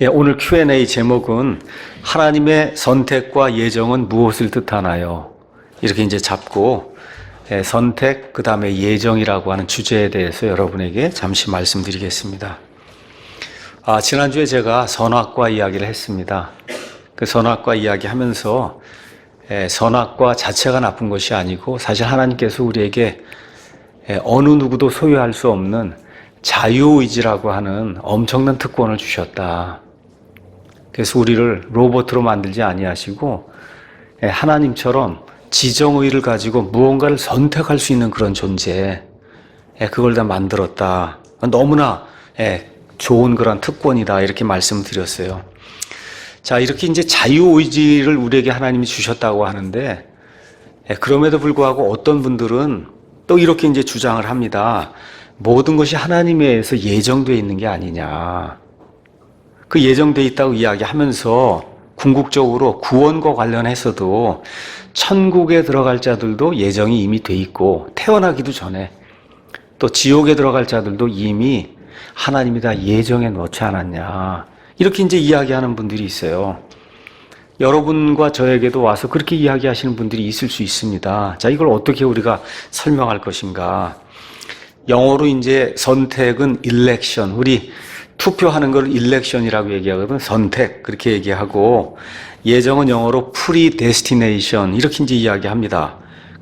예, 오늘 Q&A 제목은 하나님의 선택과 예정은 무엇을 뜻하나요? 이렇게 이제 잡고 선택, 그 다음에 예정이라고 하는 주제에 대해서 여러분에게 잠시 말씀드리겠습니다. 지난주에 제가 선악과 이야기를 했습니다. 그 선악과 이야기 하면서 선악과 자체가 나쁜 것이 아니고 사실 하나님께서 우리에게 어느 누구도 소유할 수 없는 자유의지라고 하는 엄청난 특권을 주셨다. 그래서 우리를 로봇으로 만들지 아니하시고 하나님처럼 지정의를 가지고 무언가를 선택할 수 있는 그런 존재, 그걸 다 만들었다. 너무나 좋은 그런 특권이다, 이렇게 말씀드렸어요. 자, 이렇게 이제 자유의지를 우리에게 하나님이 주셨다고 하는데, 그럼에도 불구하고 어떤 분들은 또 이렇게 이제 주장을 합니다. 모든 것이 하나님에 의해서 예정되어 있는 게 아니냐. 그 예정되어 있다고 이야기하면서 궁극적으로 구원과 관련해서도 천국에 들어갈 자들도 예정이 이미 돼 있고, 태어나기도 전에 또 지옥에 들어갈 자들도 이미 하나님이 다 예정해 놓지 않았냐. 이렇게 이제 이야기하는 분들이 있어요. 여러분과 저에게도 와서 그렇게 이야기하시는 분들이 있을 수 있습니다. 자, 이걸 어떻게 우리가 설명할 것인가? 영어로 이제 선택은 election, 우리 투표하는 걸 election이라고 얘기하거든. 선택, 그렇게 얘기하고, 예정은 영어로 predestination, 이렇게 이제 이야기합니다.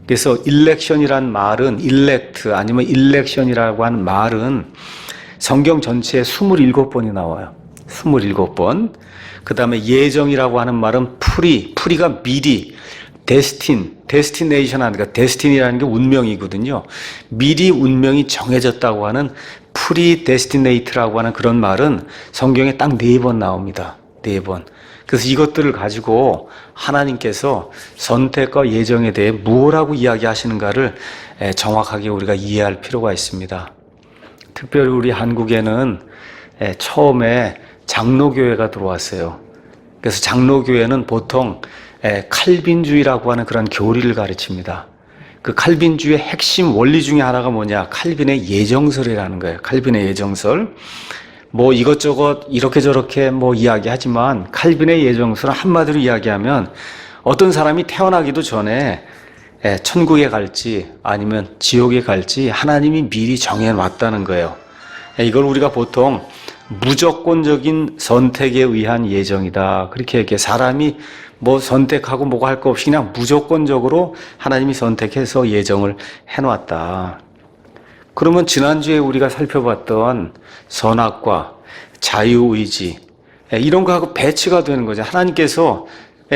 그래서 election이란 말은 elect 아니면 election이라고 하는 말은 성경 전체에 27번이 나와요. 27번. 그 다음에 예정이라고 하는 말은 프리가 미리, destination 하니까 destiny라는 게 운명이거든요. 미리 운명이 정해졌다고 하는 predestinate라고 하는 그런 말은 성경에 딱 4번 나옵니다. 4번. 그래서 이것들을 가지고 하나님께서 선택과 예정에 대해 무엇라고 이야기하시는가를 정확하게 우리가 이해할 필요가 있습니다. 특별히 우리 한국에는 처음에 장로교회가 들어왔어요. 그래서 장로교회는 보통 칼빈주의라고 하는 그런 교리를 가르칩니다. 그 칼빈주의의 핵심 원리 중에 하나가 뭐냐? 칼빈의 예정설이라는 거예요. 칼빈의 예정설. 뭐 이것저것 이렇게 저렇게 뭐 이야기하지만 칼빈의 예정설은 한마디로 이야기하면 어떤 사람이 태어나기도 전에 천국에 갈지 아니면 지옥에 갈지 하나님이 미리 정해놨다는 거예요. 이걸 우리가 보통 무조건적인 선택에 의한 예정이다. 그렇게 얘기해. 사람이 뭐 선택하고 뭐가 할 거 없이 그냥 무조건적으로 하나님이 선택해서 예정을 해놨다. 그러면 지난주에 우리가 살펴봤던 선악과 자유의지, 이런 거하고 배치가 되는 거죠. 하나님께서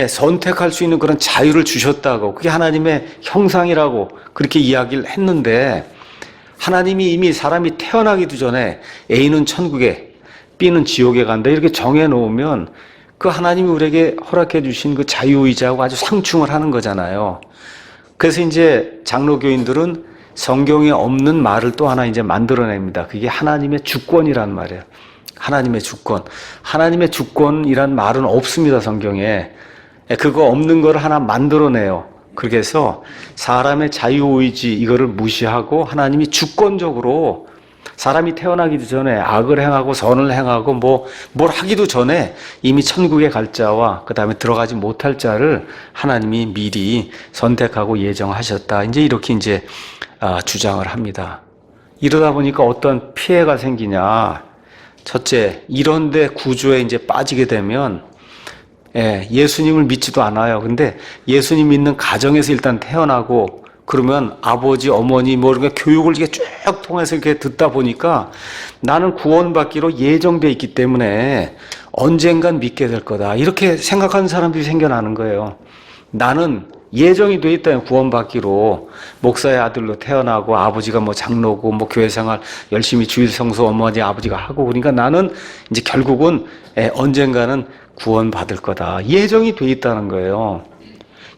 선택할 수 있는 그런 자유를 주셨다고, 그게 하나님의 형상이라고 그렇게 이야기를 했는데, 하나님이 이미 사람이 태어나기도 전에 A는 천국에 B는 지옥에 간다 이렇게 정해놓으면 그 하나님이 우리에게 허락해 주신 그 자유의지하고 아주 상충을 하는 거잖아요. 그래서 이제 장로교인들은 성경에 없는 말을 또 하나 이제 만들어냅니다. 그게 하나님의 주권이란 말이에요. 하나님의 주권. 하나님의 주권이란 말은 없습니다, 성경에. 그거 없는 걸 하나 만들어내요. 그래서 사람의 자유의지 이거를 무시하고 하나님이 주권적으로 사람이 태어나기도 전에 악을 행하고 선을 행하고 뭘 하기도 전에 이미 천국에 갈 자와 그 다음에 들어가지 못할 자를 하나님이 미리 선택하고 예정하셨다. 이제 이렇게 이제 주장을 합니다. 이러다 보니까 어떤 피해가 생기냐. 첫째, 이런데 구조에 이제 빠지게 되면 예수님을 믿지도 않아요. 근데 예수님 믿는 가정에서 일단 태어나고 그러면 아버지, 어머니 뭐 이렇게 교육을 이렇게 쭉 통해서 이렇게 듣다 보니까 나는 구원받기로 예정돼 있기 때문에 언젠간 믿게 될 거다. 이렇게 생각하는 사람들이 생겨나는 거예요. 나는 예정이 돼 있다요. 구원받기로 목사의 아들로 태어나고 아버지가 뭐 장로고 뭐 교회 생활 열심히 주일 성수 어머니 아버지가 하고 그러니까 나는 이제 결국은 언젠가는 구원받을 거다. 예정이 돼 있다는 거예요.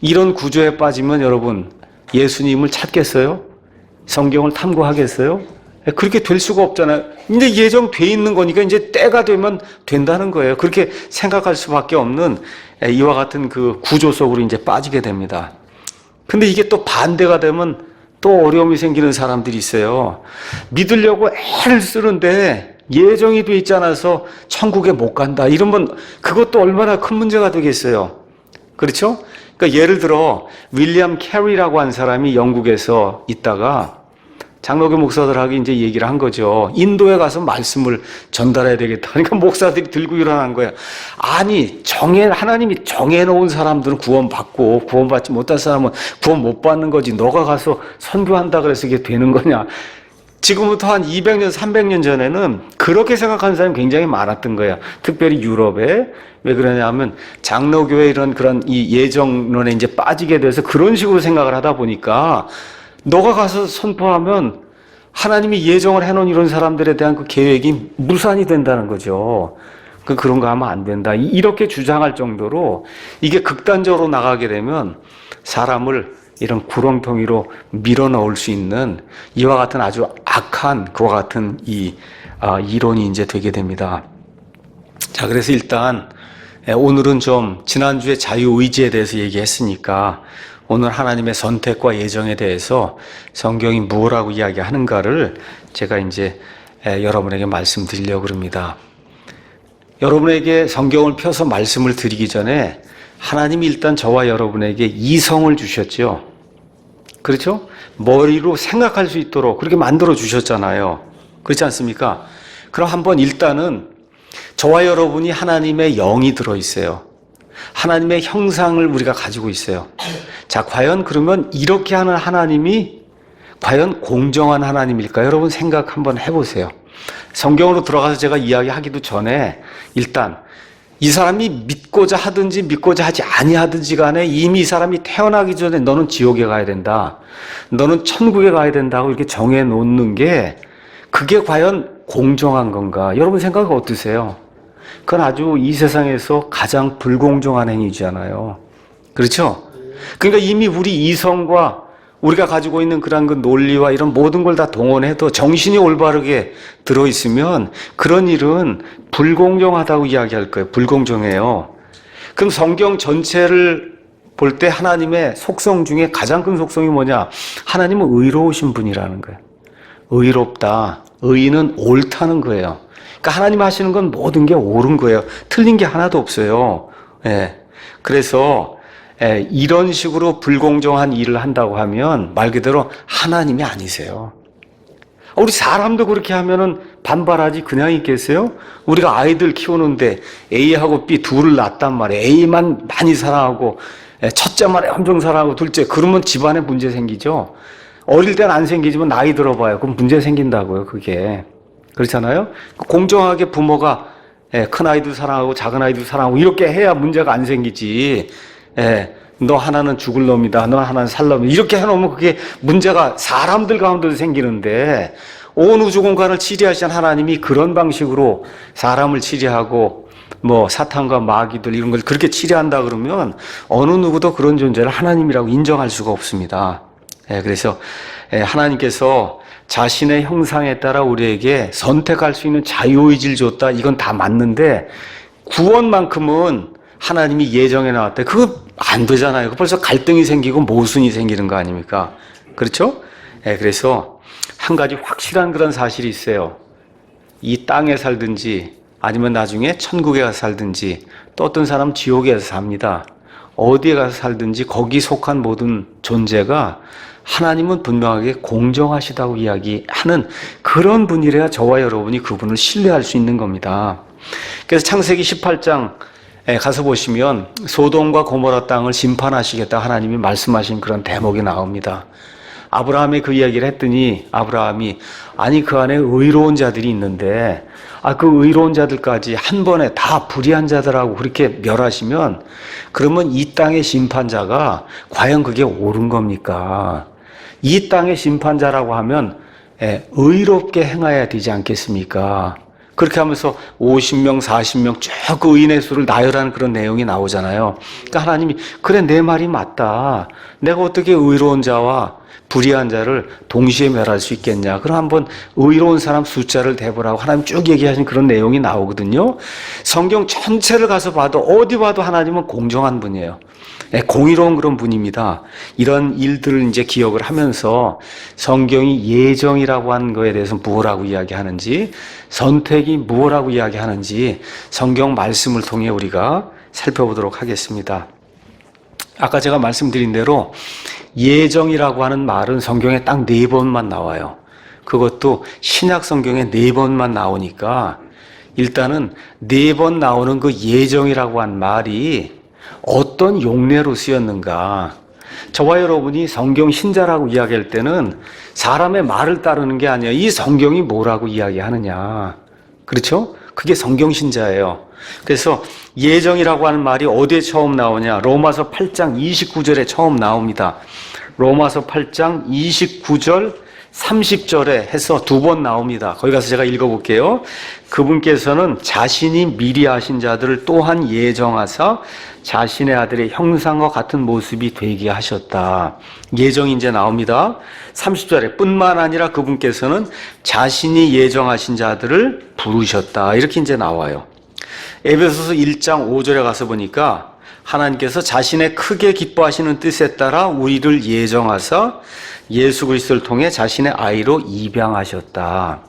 이런 구조에 빠지면 여러분 예수님을 찾겠어요? 성경을 탐구하겠어요? 그렇게 될 수가 없잖아요. 이제 예정돼 있는 거니까 이제 때가 되면 된다는 거예요. 그렇게 생각할 수밖에 없는 이와 같은 그 구조 속으로 이제 빠지게 됩니다. 근데 이게 또 반대가 되면 또 어려움이 생기는 사람들이 있어요. 믿으려고 애를 쓰는데 예정이 돼 있지 않아서 천국에 못 간다. 이러면 그것도 얼마나 큰 문제가 되겠어요. 그렇죠? 그러니까 예를 들어 윌리엄 캐리라고 한 사람이 영국에서 있다가 장로교 목사들하고 이제 얘기를 한 거죠. 인도에 가서 말씀을 전달해야 되겠다. 그러니까 목사들이 들고 일어난 거야. 아니, 하나님이 정해놓은 사람들은 구원받고 구원받지 못한 사람은 구원 못 받는 거지. 너가 가서 선교한다 그래서 이게 되는 거냐. 지금부터 한 200년, 300년 전에는 그렇게 생각하는 사람이 굉장히 많았던 거예요. 특별히 유럽에. 왜 그러냐면 장로교의 그런 이 예정론에 이제 빠지게 돼서 그런 식으로 생각을 하다 보니까 너가 가서 선포하면 하나님이 예정을 해놓은 이런 사람들에 대한 그 계획이 무산이 된다는 거죠. 그런 거 하면 안 된다. 이렇게 주장할 정도로 이게 극단적으로 나가게 되면 사람을 이런 구렁텅이로 밀어 넣을 수 있는 이와 같은 아주 악한 그와 같은 이론이 이제 되게 됩니다. 자, 그래서 일단 오늘은 좀 지난주에 자유의지에 대해서 얘기했으니까 오늘 하나님의 선택과 예정에 대해서 성경이 무엇라고 이야기하는가를 제가 이제 여러분에게 말씀드리려고 합니다. 여러분에게 성경을 펴서 말씀을 드리기 전에 하나님이 일단 저와 여러분에게 이성을 주셨죠. 그렇죠? 머리로 생각할 수 있도록 그렇게 만들어 주셨잖아요. 그렇지 않습니까? 그럼 한번 일단은 저와 여러분이 하나님의 영이 들어있어요. 하나님의 형상을 우리가 가지고 있어요. 자, 과연 그러면 이렇게 하는 하나님이 과연 공정한 하나님일까요? 여러분 생각 한번 해보세요. 성경으로 들어가서 제가 이야기하기도 전에 일단 이 사람이 믿고자 하든지 믿고자 하지 아니하든지 간에 이미 이 사람이 태어나기 전에 너는 지옥에 가야 된다. 너는 천국에 가야 된다고 이렇게 정해 놓는 게 그게 과연 공정한 건가? 여러분 생각 어떠세요? 그건 아주 이 세상에서 가장 불공정한 행위잖아요. 그렇죠? 그러니까 이미 우리 이성과 우리가 가지고 있는 그런 그 논리와 이런 모든 걸 다 동원해도 정신이 올바르게 들어있으면 그런 일은 불공정하다고 이야기할 거예요. 불공정해요. 그럼 성경 전체를 볼 때 하나님의 속성 중에 가장 큰 속성이 뭐냐? 하나님은 의로우신 분이라는 거예요. 의롭다. 의는 옳다는 거예요. 그러니까 하나님 하시는 건 모든 게 옳은 거예요. 틀린 게 하나도 없어요. 예. 그래서 이런 식으로 불공정한 일을 한다고 하면 말 그대로 하나님이 아니세요. 우리 사람도 그렇게 하면은 반발하지 그냥 있겠어요? 우리가 아이들 키우는데 A하고 B 둘을 낳았단 말이에요. A만 많이 사랑하고 첫째만 엄청 사랑하고 둘째 그러면 집안에 문제 생기죠. 어릴 땐 안 생기지만 나이 들어봐요. 그럼 문제 생긴다고요. 그게. 그렇잖아요? 공정하게 부모가 큰 아이도 사랑하고 작은 아이도 사랑하고 이렇게 해야 문제가 안 생기지. 너 하나는 죽을 놈이다. 너 하나는 살 놈이다. 이렇게 해놓으면 그게 문제가 사람들 가운데도 생기는데 온 우주 공간을 치리하신 하나님이 그런 방식으로 사람을 치리하고 뭐 사탄과 마귀들 이런 걸 그렇게 치리한다 그러면 어느 누구도 그런 존재를 하나님이라고 인정할 수가 없습니다. 그래서 하나님께서 자신의 형상에 따라 우리에게 선택할 수 있는 자유의지를 줬다. 이건 다 맞는데 구원만큼은 하나님이 예정해 놨대. 그거 안 되잖아요. 벌써 갈등이 생기고 모순이 생기는 거 아닙니까? 그렇죠? 그래서 한 가지 확실한 그런 사실이 있어요. 이 땅에 살든지 아니면 나중에 천국에 가서 살든지 또 어떤 사람은 지옥에 가서 삽니다. 어디에 가서 살든지 거기 속한 모든 존재가 하나님은 분명하게 공정하시다고 이야기하는 그런 분이래야 저와 여러분이 그분을 신뢰할 수 있는 겁니다. 그래서 창세기 18장 가서 보시면 소돔과 고모라 땅을 심판하시겠다 하나님이 말씀하신 그런 대목이 나옵니다. 아브라함이 그 이야기를 했더니 아브라함이 아니 그 안에 의로운 자들이 있는데 그 의로운 자들까지 한 번에 다 불의한 자들하고 그렇게 멸하시면 그러면 이 땅의 심판자가 과연 그게 옳은 겁니까? 이 땅의 심판자라고 하면 의롭게 행해야 되지 않겠습니까? 그렇게 하면서 50명, 40명 쭉 그 의인의 수를 나열하는 그런 내용이 나오잖아요. 그러니까 하나님이 그래 내 말이 맞다. 내가 어떻게 의로운 자와 불의한 자를 동시에 멸할 수 있겠냐. 그럼 한번 의로운 사람 숫자를 대보라고 하나님 쭉 얘기하신 그런 내용이 나오거든요. 성경 전체를 가서 봐도 어디 봐도 하나님은 공정한 분이에요. 네, 공의로운 그런 분입니다. 이런 일들을 이제 기억을 하면서 성경이 예정이라고 하는 거에 대해서 무엇라고 이야기하는지, 선택이 무엇라고 이야기하는지 성경 말씀을 통해 우리가 살펴보도록 하겠습니다. 아까 제가 말씀드린 대로 예정이라고 하는 말은 성경에 딱 4번만 나와요. 그것도 신약 성경에 4번만 나오니까 일단은 4번 나오는 그 예정이라고 한 말이 어떤 용례로 쓰였는가. 저와 여러분이 성경 신자라고 이야기할 때는 사람의 말을 따르는 게 아니에요. 이 성경이 뭐라고 이야기하느냐. 그렇죠? 그게 성경 신자예요. 그래서 예정이라고 하는 말이 어디에 처음 나오냐. 로마서 8장 29절에 처음 나옵니다. 로마서 8장 29절 30절에 해서 2번 나옵니다. 거기 가서 제가 읽어볼게요. 그분께서는 자신이 미리 하신 자들을 또한 예정하사 자신의 아들의 형상과 같은 모습이 되게 하셨다. 예정이 이제 나옵니다. 30절에 뿐만 아니라 그분께서는 자신이 예정하신 자들을 부르셨다. 이렇게 이제 나와요. 에베소서 1장 5절에 가서 보니까 하나님께서 자신의 크게 기뻐하시는 뜻에 따라 우리를 예정하사 예수 그리스도를 통해 자신의 아이로 입양하셨다.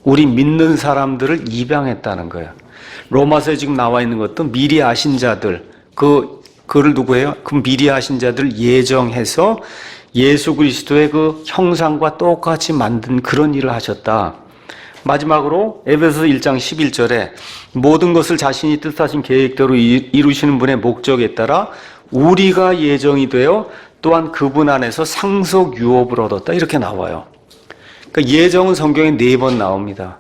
우리 믿는 사람들을 입양했다는 거예요. 로마서에 지금 나와 있는 것도 미리 아신 자들, 그를 누구예요? 그 미리 아신 자들 예정해서 예수 그리스도의 그 형상과 똑같이 만든 그런 일을 하셨다. 마지막으로 에베소서 1장 11절에 모든 것을 자신이 뜻하신 계획대로 이루시는 분의 목적에 따라 우리가 예정이 되어 또한 그분 안에서 상속 유업을 얻었다. 이렇게 나와요. 그러니까 예정은 성경에 4번 나옵니다.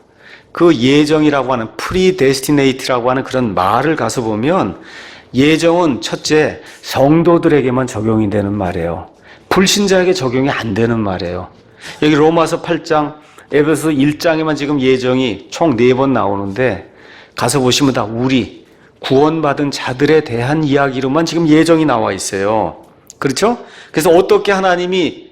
그 예정이라고 하는 predestinate라고 하는 그런 말을 가서 보면 예정은 첫째 성도들에게만 적용이 되는 말이에요. 불신자에게 적용이 안 되는 말이에요. 여기 로마서 8장 에베소 1장에만 지금 예정이 총 4번 나오는데 가서 보시면 다 우리 구원받은 자들에 대한 이야기로만 지금 예정이 나와 있어요. 그렇죠? 그래서 어떻게 하나님이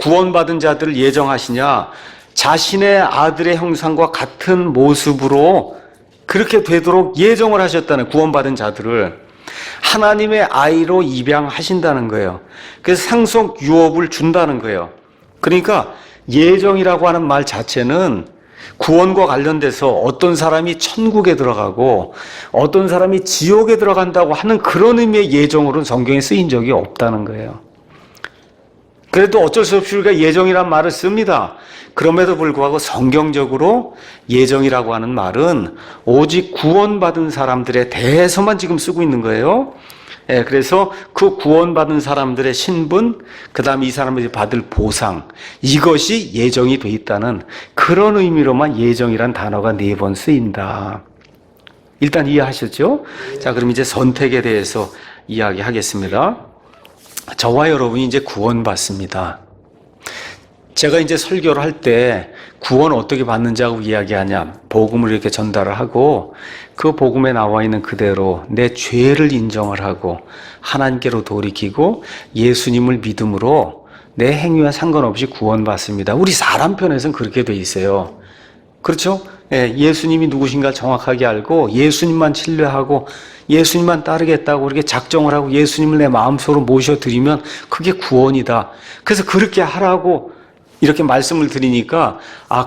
구원받은 자들을 예정하시냐? 자신의 아들의 형상과 같은 모습으로 그렇게 되도록 예정을 하셨다는, 구원받은 자들을 하나님의 아이로 입양하신다는 거예요. 그래서 상속 유업을 준다는 거예요. 그러니까 예정이라고 하는 말 자체는 구원과 관련돼서 어떤 사람이 천국에 들어가고 어떤 사람이 지옥에 들어간다고 하는 그런 의미의 예정으로는 성경에 쓰인 적이 없다는 거예요. 그래도 어쩔 수 없이 우리가 예정이란 말을 씁니다. 그럼에도 불구하고 성경적으로 예정이라고 하는 말은 오직 구원받은 사람들에 대해서만 지금 쓰고 있는 거예요. 그래서 그 구원받은 사람들의 신분, 그 다음에 이 사람들이 받을 보상, 이것이 예정이 돼 있다는 그런 의미로만 예정이란 단어가 4번 쓰인다. 일단 이해하셨죠? 자, 그럼 이제 선택에 대해서 이야기하겠습니다. 저와 여러분이 이제 구원받습니다. 제가 이제 설교를 할 때 구원 어떻게 받는지 하고 이야기하냐, 복음을 이렇게 전달을 하고 그 복음에 나와 있는 그대로 내 죄를 인정을 하고 하나님께로 돌이키고 예수님을 믿음으로 내 행위와 상관없이 구원받습니다. 우리 사람 편에서는 그렇게 돼 있어요. 그렇죠? 예수님이 누구신가 정확하게 알고 예수님만 신뢰하고 예수님만 따르겠다고 이렇게 작정을 하고 예수님을 내 마음속으로 모셔드리면 그게 구원이다. 그래서 그렇게 하라고 이렇게 말씀을 드리니까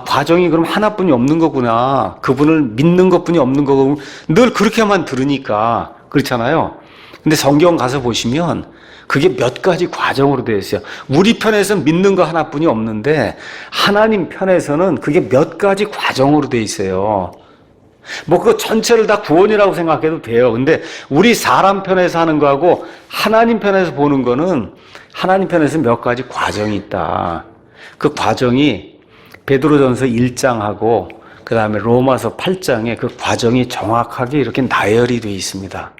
과정이 그럼 하나뿐이 없는 거구나. 그분을 믿는 것뿐이 없는 거고 늘 그렇게만 들으니까 그렇잖아요. 근데 성경 가서 보시면 그게 몇 가지 과정으로 되어 있어요. 우리 편에서는 믿는 거 하나뿐이 없는데 하나님 편에서는 그게 몇 가지 과정으로 되어 있어요. 그 전체를 다 구원이라고 생각해도 돼요. 근데 우리 사람 편에서 하는 거하고 하나님 편에서 보는 거는 하나님 편에서 몇 가지 과정이 있다. 그 과정이 베드로전서 1장하고 그 다음에 로마서 8장에 그 과정이 정확하게 이렇게 나열이 되어 있습니다.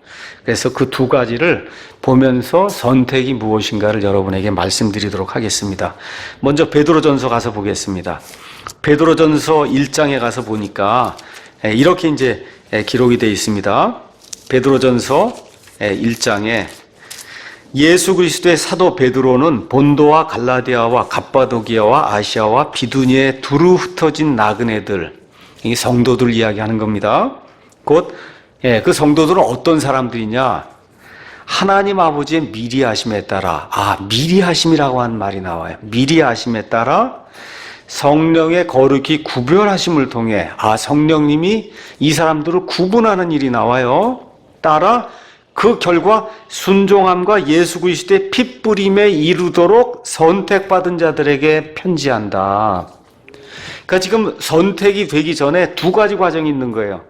그래서 그 2가지를 보면서 선택이 무엇인가를 여러분에게 말씀드리도록 하겠습니다. 먼저 베드로전서 가서 보겠습니다. 베드로전서 1장에 가서 보니까 이렇게 이제 기록이 되어 있습니다. 베드로전서 1장에 예수 그리스도의 사도 베드로는 본도와 갈라디아와 갑바도기아와 아시아와 비두니에 두루 흩어진 나그네들, 이 성도들 이야기하는 겁니다. 곧 그 성도들은 어떤 사람들이냐? 하나님 아버지의 미리 하심에 따라, 미리 하심이라고 하는 말이 나와요. 미리 하심에 따라 성령의 거룩히 구별하심을 통해, 성령님이 이 사람들을 구분하는 일이 나와요. 따라 그 결과 순종함과 예수 그리스도의 핏부림에 이르도록 선택받은 자들에게 편지한다. 그러니까 지금 선택이 되기 전에 두 가지 과정이 있는 거예요.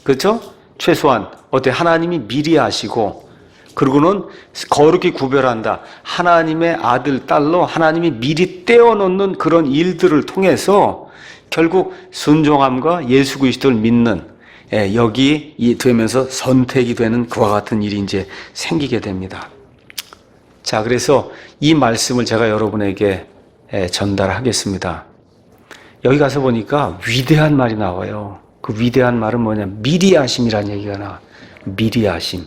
그렇죠? 최소한 하나님이 미리 아시고, 그리고는 거룩히 구별한다. 하나님의 아들, 딸로 하나님이 미리 떼어놓는 그런 일들을 통해서 결국 순종함과 예수 그리스도를 믿는, 여기 되면서 선택이 되는 그와 같은 일이 이제 생기게 됩니다. 자, 그래서 이 말씀을 제가 여러분에게 전달하겠습니다. 여기 가서 보니까 위대한 말이 나와요. 그 위대한 말은 뭐냐? 미리 하심이라는 얘기가 나와. 미리 하심.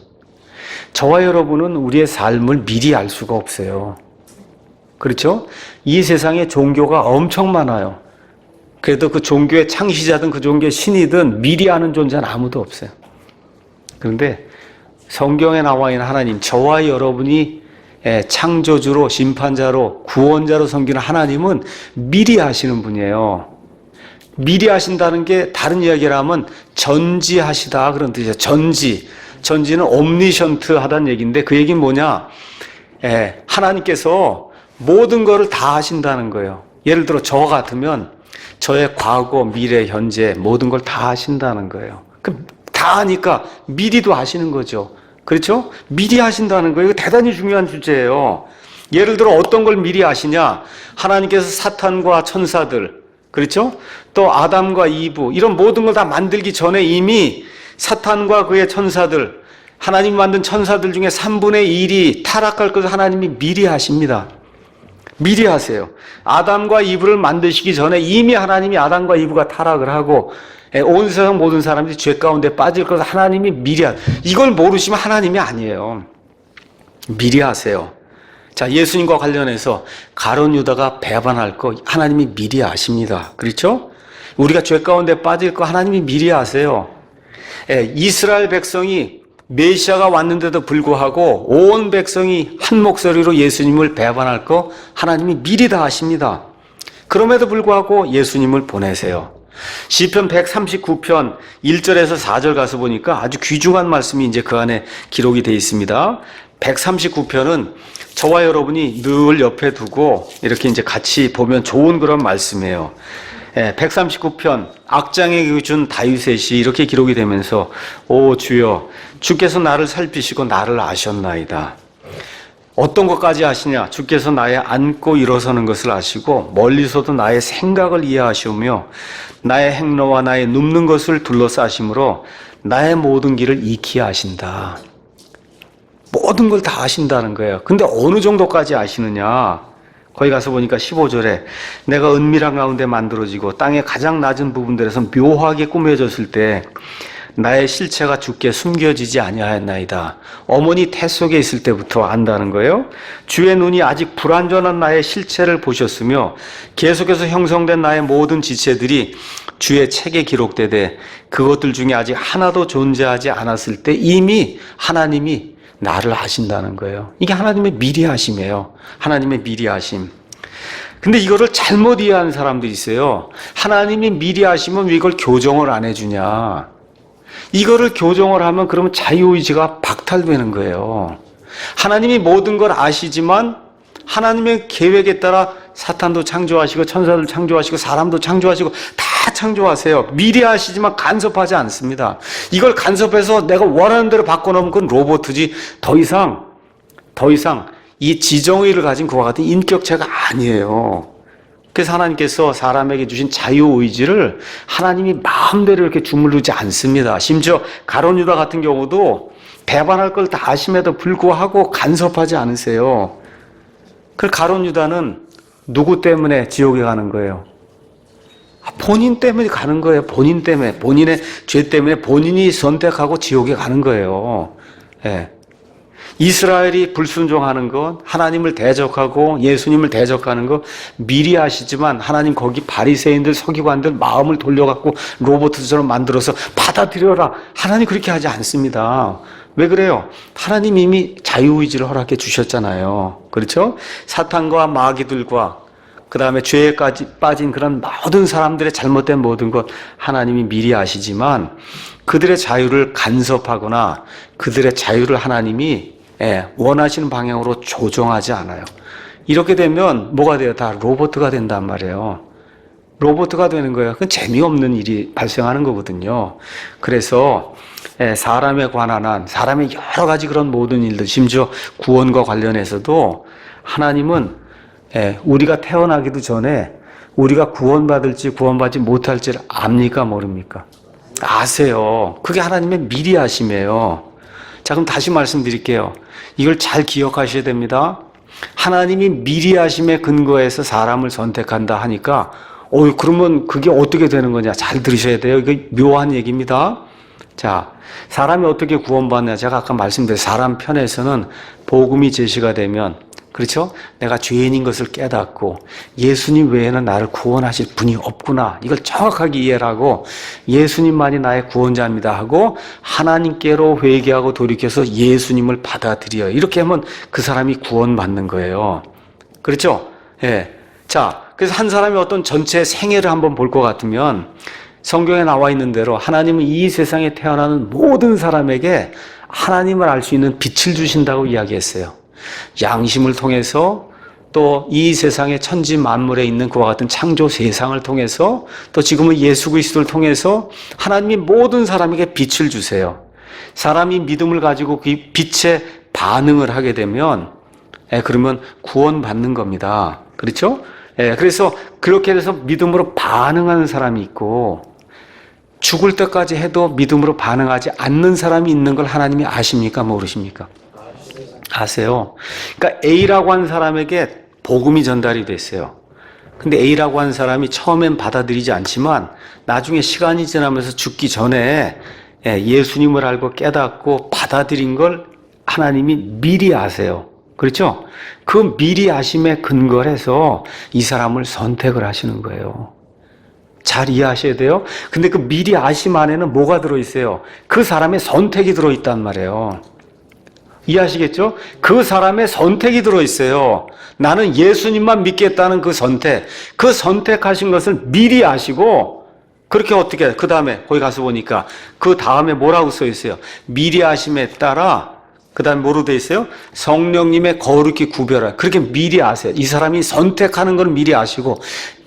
저와 여러분은 우리의 삶을 미리 알 수가 없어요. 그렇죠? 이 세상에 종교가 엄청 많아요. 그래도 그 종교의 창시자든 그 종교의 신이든 미리 아는 존재는 아무도 없어요. 그런데 성경에 나와 있는 하나님, 저와 여러분이 창조주로, 심판자로, 구원자로 섬기는 하나님은 미리 하시는 분이에요. 미리 하신다는 게 다른 이야기를 하면 전지하시다 그런 뜻이에요. 전지는 옴니션트 하다는 얘기인데, 그 얘기는 뭐냐? 하나님께서 모든 것을 다 하신다는 거예요. 예를 들어 저 같으면 저의 과거, 미래, 현재 모든 걸 다 하신다는 거예요. 다 하니까 미리도 하시는 거죠. 그렇죠? 미리 하신다는 거예요. 이거 대단히 중요한 주제예요. 예를 들어 어떤 걸 미리 아시냐? 하나님께서 사탄과 천사들, 그렇죠? 또 아담과 이브, 이런 모든 걸 다 만들기 전에 이미 사탄과 그의 천사들, 하나님이 만든 천사들 중에 3분의 1이 타락할 것을 하나님이 미리 하십니다. 미리 하세요. 아담과 이브를 만드시기 전에 이미 하나님이 아담과 이브가 타락을 하고 온 세상 모든 사람들이 죄 가운데 빠질 것을 하나님이 미리 이걸 모르시면 하나님이 아니에요. 미리 하세요. 자, 예수님과 관련해서 가룟 유다가 배반할 거 하나님이 미리 아십니다. 그렇죠? 우리가 죄 가운데 빠질 거 하나님이 미리 아세요. 이스라엘 백성이 메시아가 왔는데도 불구하고 온 백성이 한 목소리로 예수님을 배반할 거 하나님이 미리 다 아십니다. 그럼에도 불구하고 예수님을 보내세요. 시편 139편 1절에서 4절 가서 보니까 아주 귀중한 말씀이 이제 그 안에 기록이 되어 있습니다. 139편은 저와 여러분이 늘 옆에 두고 이렇게 이제 같이 보면 좋은 그런 말씀이에요. 139편 악장에게 준 다윗의 시 이렇게 기록이 되면서 오 주여 주께서 나를 살피시고 나를 아셨나이다. 어떤 것까지 아시냐? 주께서 나의 앉고 일어서는 것을 아시고 멀리서도 나의 생각을 이해하시오며 나의 행로와 나의 눕는 것을 둘러싸심으로 나의 모든 길을 익히 아신다. 모든 걸 다 아신다는 거예요. 근데 어느 정도까지 아시느냐? 거기 가서 보니까 15절에 내가 은밀한 가운데 만들어지고 땅의 가장 낮은 부분들에서 묘하게 꾸며졌을 때 나의 실체가 주께 숨겨지지 아니하였나이다. 어머니 태 속에 있을 때부터 안다는 거예요. 주의 눈이 아직 불완전한 나의 실체를 보셨으며 계속해서 형성된 나의 모든 지체들이 주의 책에 기록되되 그것들 중에 아직 하나도 존재하지 않았을 때 이미 하나님이 나를 아신다는 거예요. 이게 하나님의 미리 하심이에요. 하나님의 미리 하심. 근데 이거를 잘못 이해하는 사람들이 있어요. 하나님이 미리 하시면 왜 이걸 교정을 안 해주냐. 이거를 교정을 하면 그러면 자유의지가 박탈되는 거예요. 하나님이 모든 걸 아시지만 하나님의 계획에 따라 사탄도 창조하시고 천사도 창조하시고 사람도 창조하시고 다 창조하세요. 미리 하시지만 간섭하지 않습니다. 이걸 간섭해서 내가 원하는 대로 바꿔놓으면 그건 로봇이지 더 이상 이 지정의를 가진 그와 같은 인격체가 아니에요. 그래서 하나님께서 사람에게 주신 자유의지를 하나님이 마음대로 이렇게 주무르지 않습니다. 심지어 가룟 유다 같은 경우도 배반할 걸 다 아심에도 불구하고 간섭하지 않으세요. 그 가룟 유다는 누구 때문에 지옥에 가는 거예요? 본인 때문에 가는 거예요. 본인 때문에. 본인의 죄 때문에 본인이 선택하고 지옥에 가는 거예요. 예. 이스라엘이 불순종하는 것, 하나님을 대적하고 예수님을 대적하는 것 미리 아시지만 하나님 거기 바리새인들 서기관들 마음을 돌려갖고 로봇처럼 만들어서 받아들여라. 하나님 그렇게 하지 않습니다. 왜 그래요? 하나님 이미 자유의지를 허락해 주셨잖아요. 그렇죠? 사탄과 마귀들과 그 다음에 죄에까지 빠진 그런 모든 사람들의 잘못된 모든 것 하나님이 미리 아시지만 그들의 자유를 간섭하거나 그들의 자유를 하나님이 원하시는 방향으로 조정하지 않아요. 이렇게 되면 뭐가 돼요? 다 로봇가 된단 말이에요. 로봇가 되는 거예요. 그건 재미없는 일이 발생하는 거거든요. 그래서 사람에 관한 한 사람의 여러 가지 그런 모든 일들, 심지어 구원과 관련해서도 하나님은 우리가 태어나기도 전에 우리가 구원받을지 구원받지 못할지를 압니까 모릅니까? 아세요. 그게 하나님의 미리 아심이에요. 자, 그럼 다시 말씀드릴게요. 이걸 잘 기억하셔야 됩니다. 하나님이 미리 아심에 근거해서 사람을 선택한다 하니까 그러면 그게 어떻게 되는 거냐? 잘 들으셔야 돼요. 이게 묘한 얘기입니다. 자, 사람이 어떻게 구원받냐? 제가 아까 말씀드린 사람 편에서는 복음이 제시가 되면 그렇죠? 내가 죄인인 것을 깨닫고 예수님 외에는 나를 구원하실 분이 없구나. 이걸 정확하게 이해를 하고 예수님만이 나의 구원자입니다 하고 하나님께로 회개하고 돌이켜서 예수님을 받아들여요. 이렇게 하면 그 사람이 구원받는 거예요. 그렇죠? 예. 자, 그래서 한 사람이 어떤 전체 생애를 한번 볼 것 같으면 성경에 나와 있는 대로 하나님은 이 세상에 태어나는 모든 사람에게 하나님을 알 수 있는 빛을 주신다고 이야기했어요. 양심을 통해서 또 이 세상의 천지 만물에 있는 그와 같은 창조 세상을 통해서 또 지금은 예수 그리스도를 통해서 하나님이 모든 사람에게 빛을 주세요. 사람이 믿음을 가지고 그 빛에 반응을 하게 되면 그러면 구원받는 겁니다. 그렇죠? 그래서 그렇게 해서 믿음으로 반응하는 사람이 있고 죽을 때까지 해도 믿음으로 반응하지 않는 사람이 있는 걸 하나님이 아십니까? 모르십니까? 아세요. 그러니까 A라고 하는 사람에게 복음이 전달이 됐어요. 근데 A라고 하는 사람이 처음엔 받아들이지 않지만 나중에 시간이 지나면서 죽기 전에 예수님을 알고 깨닫고 받아들인 걸 하나님이 미리 아세요. 그렇죠? 그 미리 아심에 근거를 해서 이 사람을 선택을 하시는 거예요. 잘 이해하셔야 돼요. 근데 그 미리 아심 안에는 뭐가 들어있어요? 그 사람의 선택이 들어있단 말이에요. 이해하시겠죠? 그 사람의 선택이 들어있어요. 나는 예수님만 믿겠다는 그 선택. 그 선택하신 것을 미리 아시고 그렇게 어떻게 그 다음에 거기 가서 보니까 그 다음에 뭐라고 써 있어요? 미리 아심에 따라 그 다음에 뭐로 돼 있어요? 성령님의 거룩히 구별할. 그렇게 미리 아세요. 이 사람이 선택하는 걸 미리 아시고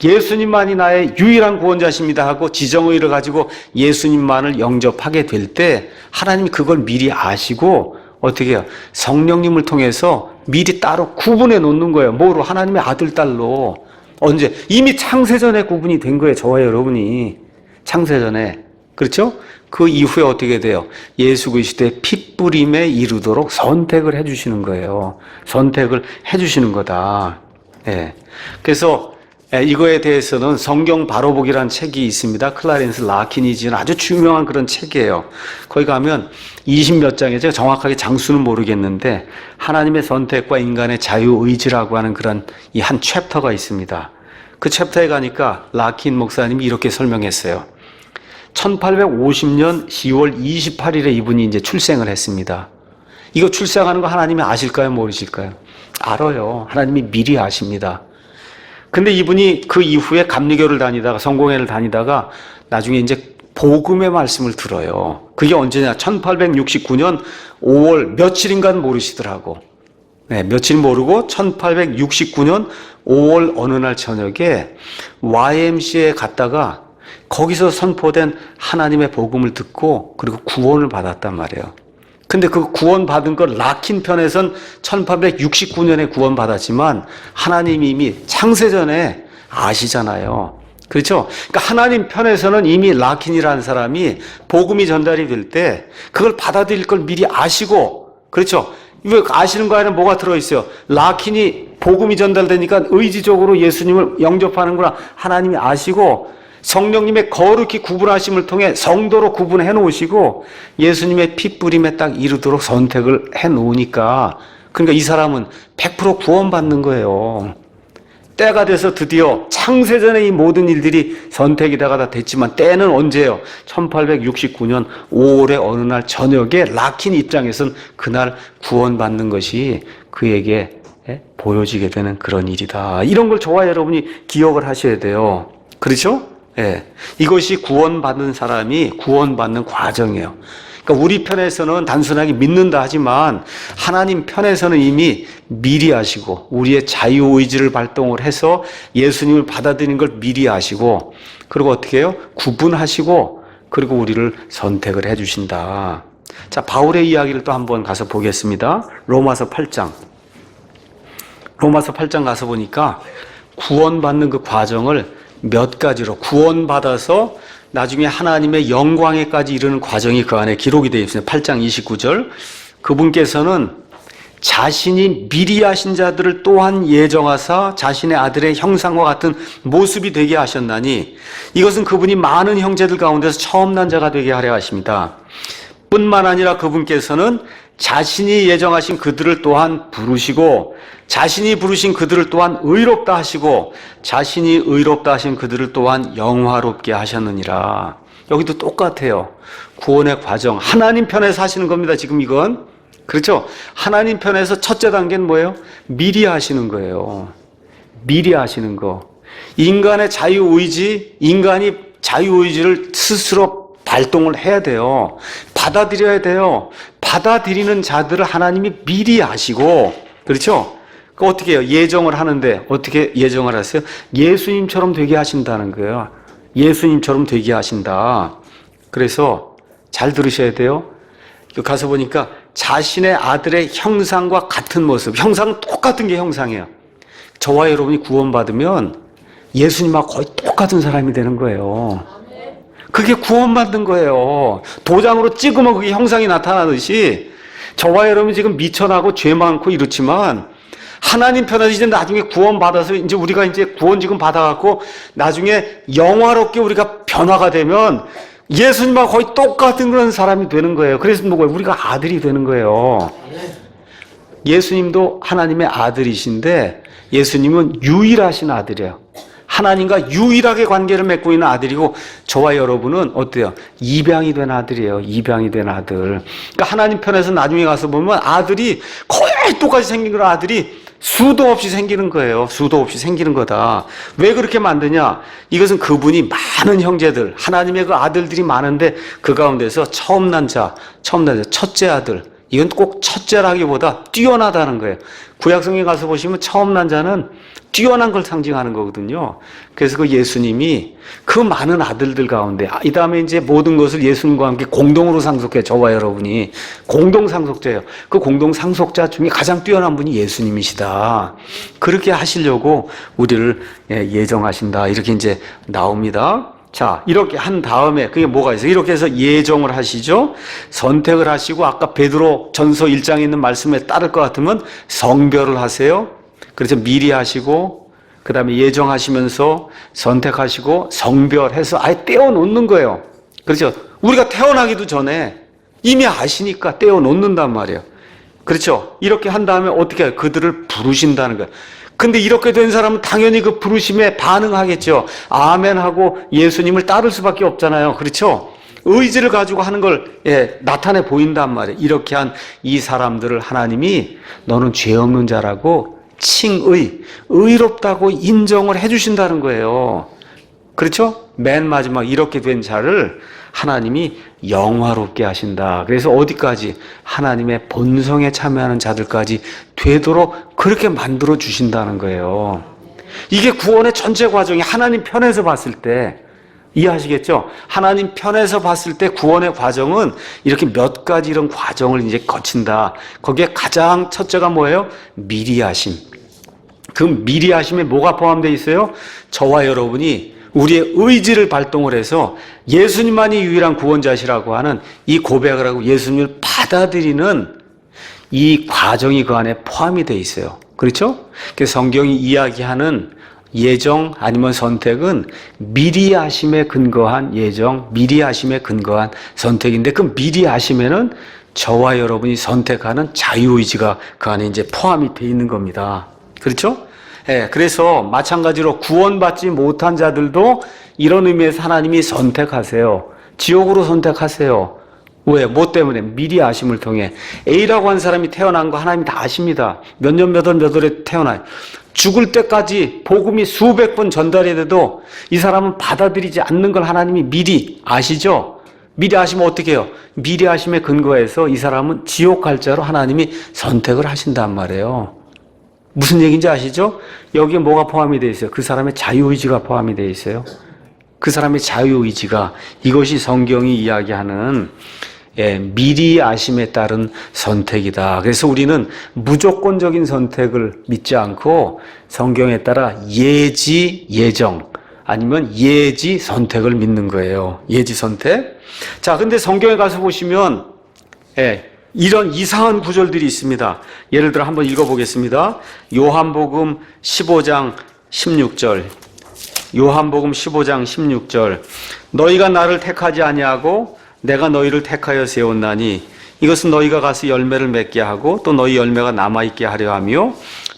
예수님만이 나의 유일한 구원자십니다 하고 지정의를 가지고 예수님만을 영접하게 될 때 하나님이 그걸 미리 아시고 어떻게 해요? 성령님을 통해서 미리 따로 구분해 놓는 거예요. 뭐로? 하나님의 아들, 딸로. 언제? 이미 창세전에 구분이 된 거예요. 저와 여러분이. 창세전에. 그렇죠? 그 이후에 어떻게 돼요? 예수 그리스도의 핏부림에 이르도록 선택을 해주시는 거예요. 선택을 해주시는 거다. 예. 그래서 이거에 대해서는 성경 바로보기라는 책이 있습니다. 클라렌스 라킨이 지은 아주 유명한 그런 책이에요. 거기 가면 20몇 장에 제가 정확하게 장수는 모르겠는데 하나님의 선택과 인간의 자유의지라고 하는 그런 이 한 챕터가 있습니다. 그 챕터에 가니까 라킨 목사님이 이렇게 설명했어요. 1850년 10월 28일에 이분이 이제 출생을 했습니다. 이거 출생하는 거 하나님이 아실까요? 모르실까요? 알아요. 하나님이 미리 아십니다. 근데 이분이 그 이후에 감리교를 다니다가 성공회를 다니다가 나중에 이제 복음의 말씀을 들어요. 그게 언제냐? 1869년 5월 며칠인가는 모르시더라고. 네, 며칠 모르고 1869년 5월 어느 날 저녁에 YMCA에 갔다가 거기서 선포된 하나님의 복음을 듣고 그리고 구원을 받았단 말이에요. 근데 그 구원 받은 걸 라킨 편에선 1869년에 구원 받았지만 하나님이 이미 창세전에 아시잖아요. 그렇죠? 그러니까 하나님 편에서는 이미 라킨이라는 사람이 복음이 전달이 될 때 그걸 받아들일 걸 미리 아시고, 그렇죠? 이거 아시는 거 안에 뭐가 들어있어요? 라킨이 복음이 전달되니까 의지적으로 예수님을 영접하는구나. 하나님이 아시고 성령님의 거룩히 구분하심을 통해 성도로 구분해 놓으시고 예수님의 피 뿌림에 딱 이르도록 선택을 해 놓으니까, 그러니까 이 사람은 100% 구원받는 거예요. 때가 돼서 드디어 창세전에 이 모든 일들이 선택이 다 됐지만, 때는 언제예요? 1869년 5월의 어느 날 저녁에 락킨 입장에서는 그날 구원받는 것이 그에게 보여지게 되는 그런 일이다. 이런 걸 저와 여러분이 기억을 하셔야 돼요. 그렇죠? 예. 이것이 구원받는 사람이 구원받는 과정이에요. 그러니까 우리 편에서는 단순하게 믿는다 하지만 하나님 편에서는 이미 미리 아시고, 우리의 자유의지를 발동을 해서 예수님을 받아들이는 걸 미리 아시고, 그리고 어떻게 해요? 구분하시고, 그리고 우리를 선택을 해 주신다. 자, 바울의 이야기를 또 한번 가서 보겠습니다. 로마서 8장 가서 보니까 구원받는 그 과정을 몇 가지로, 구원받아서 나중에 하나님의 영광에까지 이르는 과정이 그 안에 기록이 되어 있습니다. 8장 29절. 그분께서는 자신이 미리 하신 자들을 또한 예정하사 자신의 아들의 형상과 같은 모습이 되게 하셨나니, 이것은 그분이 많은 형제들 가운데서 처음 난 자가 되게 하려 하십니다. 뿐만 아니라 그분께서는 자신이 예정하신 그들을 또한 부르시고, 자신이 부르신 그들을 또한 의롭다 하시고, 자신이 의롭다 하신 그들을 또한 영화롭게 하셨느니라. 여기도 똑같아요. 구원의 과정, 하나님 편에서 하시는 겁니다. 지금 이건, 그렇죠? 하나님 편에서 첫째 단계는 뭐예요? 미리 하시는 거예요. 미리 하시는 거. 인간의 자유의지, 인간이 자유의지를 스스로 발동을 해야 돼요. 받아들여야 돼요. 받아들이는 자들을 하나님이 미리 아시고, 그렇죠? 그 어떻게 해요? 예정을 하는데 어떻게 예정을 하세요? 예수님처럼 되게 하신다는 거예요. 예수님처럼 되게 하신다. 그래서 잘 들으셔야 돼요. 가서 보니까 자신의 아들의 형상과 같은 모습, 형상은 똑같은 게 형상이에요. 저와 여러분이 구원받으면 예수님하고 거의 똑같은 사람이 되는 거예요. 그게 구원받는 거예요. 도장으로 찍으면 그게 형상이 나타나듯이, 저와 여러분이 지금 미천하고 죄 많고 이렇지만 하나님 편에서 이제 나중에 구원받아서, 이제 우리가 이제 구원 지금 받아갖고 나중에 영화롭게 우리가 변화가 되면 예수님하고 거의 똑같은 그런 사람이 되는 거예요. 그래서 뭐예요? 우리가 아들이 되는 거예요. 예수님도 하나님의 아들이신데 예수님은 유일하신 아들이에요. 하나님과 유일하게 관계를 맺고 있는 아들이고, 저와 여러분은 어때요? 입양이 된 아들이에요. 입양이 된 아들. 그러니까 하나님 편에서 나중에 가서 보면 아들이 거의 똑같이 생긴 그런 아들이 수도 없이 생기는 거예요. 수도 없이 생기는 거다. 왜 그렇게 만드냐? 이것은 그분이 많은 형제들, 하나님의 그 아들들이 많은데 그 가운데서 처음 난 자, 첫째 아들. 이건 꼭 첫째라기보다 뛰어나다는 거예요. 구약성경에 가서 보시면 처음 난 자는 뛰어난 걸 상징하는 거거든요. 그래서 그 예수님이 그 많은 아들들 가운데, 이 다음에 이제 모든 것을 예수님과 함께 공동으로 상속해. 저와 여러분이 공동 상속자예요. 그 공동 상속자 중에 가장 뛰어난 분이 예수님이시다. 그렇게 하시려고 우리를 예정하신다. 이렇게 이제 나옵니다. 자, 이렇게 한 다음에 그게 뭐가 있어요? 이렇게 해서 예정을 하시죠. 선택을 하시고, 아까 베드로 전서 1장에 있는 말씀에 따를 것 같으면 성별을 하세요. 그래서 미리 하시고, 그 다음에 예정하시면서 선택하시고, 성별해서 아예 떼어놓는 거예요. 그렇죠? 우리가 태어나기도 전에 이미 아시니까 떼어놓는단 말이에요. 그렇죠? 이렇게 한 다음에 어떻게 해요? 그들을 부르신다는 거예요. 근데 이렇게 된 사람은 당연히 그 부르심에 반응하겠죠. 아멘하고 예수님을 따를 수밖에 없잖아요. 그렇죠? 의지를 가지고 하는 걸 나타내 보인단 말이에요. 이렇게 한 이 사람들을 하나님이 너는 죄 없는 자라고 의롭다고 인정을 해주신다는 거예요. 그렇죠? 맨 마지막 이렇게 된 자를 하나님이 영화롭게 하신다. 그래서 어디까지? 하나님의 본성에 참여하는 자들까지 되도록 그렇게 만들어 주신다는 거예요. 이게 구원의 전체 과정이 하나님 편에서 봤을 때, 이해하시겠죠? 하나님 편에서 봤을 때 구원의 과정은 이렇게 몇 가지 이런 과정을 이제 거친다. 거기에 가장 첫째가 뭐예요? 미리 하심. 그 미리 하심에 뭐가 포함되어 있어요? 저와 여러분이 우리의 의지를 발동을 해서 예수님만이 유일한 구원자시라고 하는 이 고백을 하고 예수님을 받아들이는 이 과정이 그 안에 포함이 되어 있어요. 그렇죠? 그래서 성경이 이야기하는 예정 아니면 선택은 미리 하심에 근거한 예정, 미리 하심에 근거한 선택인데 그 미리 하심에는 저와 여러분이 선택하는 자유의지가 그 안에 이제 포함이 되어 있는 겁니다. 그렇죠? 예, 그래서 마찬가지로 구원받지 못한 자들도 이런 의미에서 하나님이 선택하세요. 지옥으로 선택하세요. 왜? 뭐 때문에? 미리 아심을 통해. A라고 하는 사람이 태어난 거 하나님이 다 아십니다. 몇 년 몇 월에 태어나요. 죽을 때까지 복음이 수백 번 전달이 돼도 이 사람은 받아들이지 않는 걸 하나님이 미리 아시죠? 미리 아시면 어떻게 해요? 미리 아심에 근거해서 이 사람은 지옥 갈 자로 하나님이 선택을 하신단 말이에요. 무슨 얘기인지 아시죠? 여기에 뭐가 포함이 되어 있어요? 그 사람의 자유의지가 포함이 되어 있어요. 그 사람의 자유의지가, 이것이 성경이 이야기하는 미리 아심에 따른 선택이다. 그래서 우리는 무조건적인 선택을 믿지 않고 성경에 따라 예지, 예정 아니면 예지 선택을 믿는 거예요. 예지 선택. 자, 근데 성경에 가서 보시면 이런 이상한 구절들이 있습니다. 예를 들어 한번 읽어보겠습니다. 요한복음 15장 16절. 요한복음 15장 16절. 너희가 나를 택하지 아니하고 내가 너희를 택하여 세웠나니 이것은 너희가 가서 열매를 맺게 하고 또 너희 열매가 남아있게 하려 하며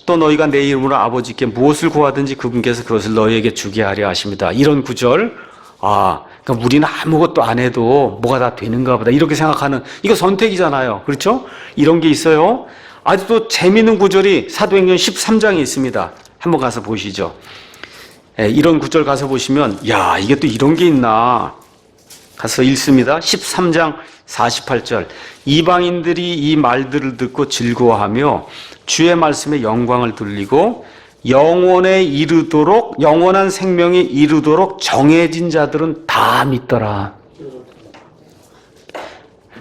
또 너희가 내 이름으로 아버지께 무엇을 구하든지 그분께서 그것을 너희에게 주게 하려 하십니다. 이런 구절. 그러니까 우리는 아무것도 안 해도 뭐가 다 되는가 보다 이렇게 생각하는, 이거 선택이잖아요. 그렇죠? 이런 게 있어요. 아주 또 재미있는 구절이 사도행전 13장에 있습니다. 한번 가서 보시죠. 이런 구절 가서 보시면 이게 또 이런 게 있나 가서 읽습니다. 13장 48절. 이방인들이 이 말들을 듣고 즐거워하며 주의 말씀에 영광을 돌리고 영원에 이르도록, 영원한 생명에 이르도록 정해진 자들은 다 믿더라.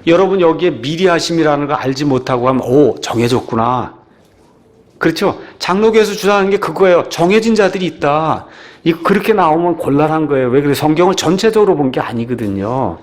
여러분 여기에 미리 하심이라는 걸 알지 못하고 하면 정해졌구나. 그렇죠? 장로교에서 주장하는 게 그거예요. 정해진 자들이 있다. 이거 그렇게 나오면 곤란한 거예요. 왜 그래? 성경을 전체적으로 본 게 아니거든요.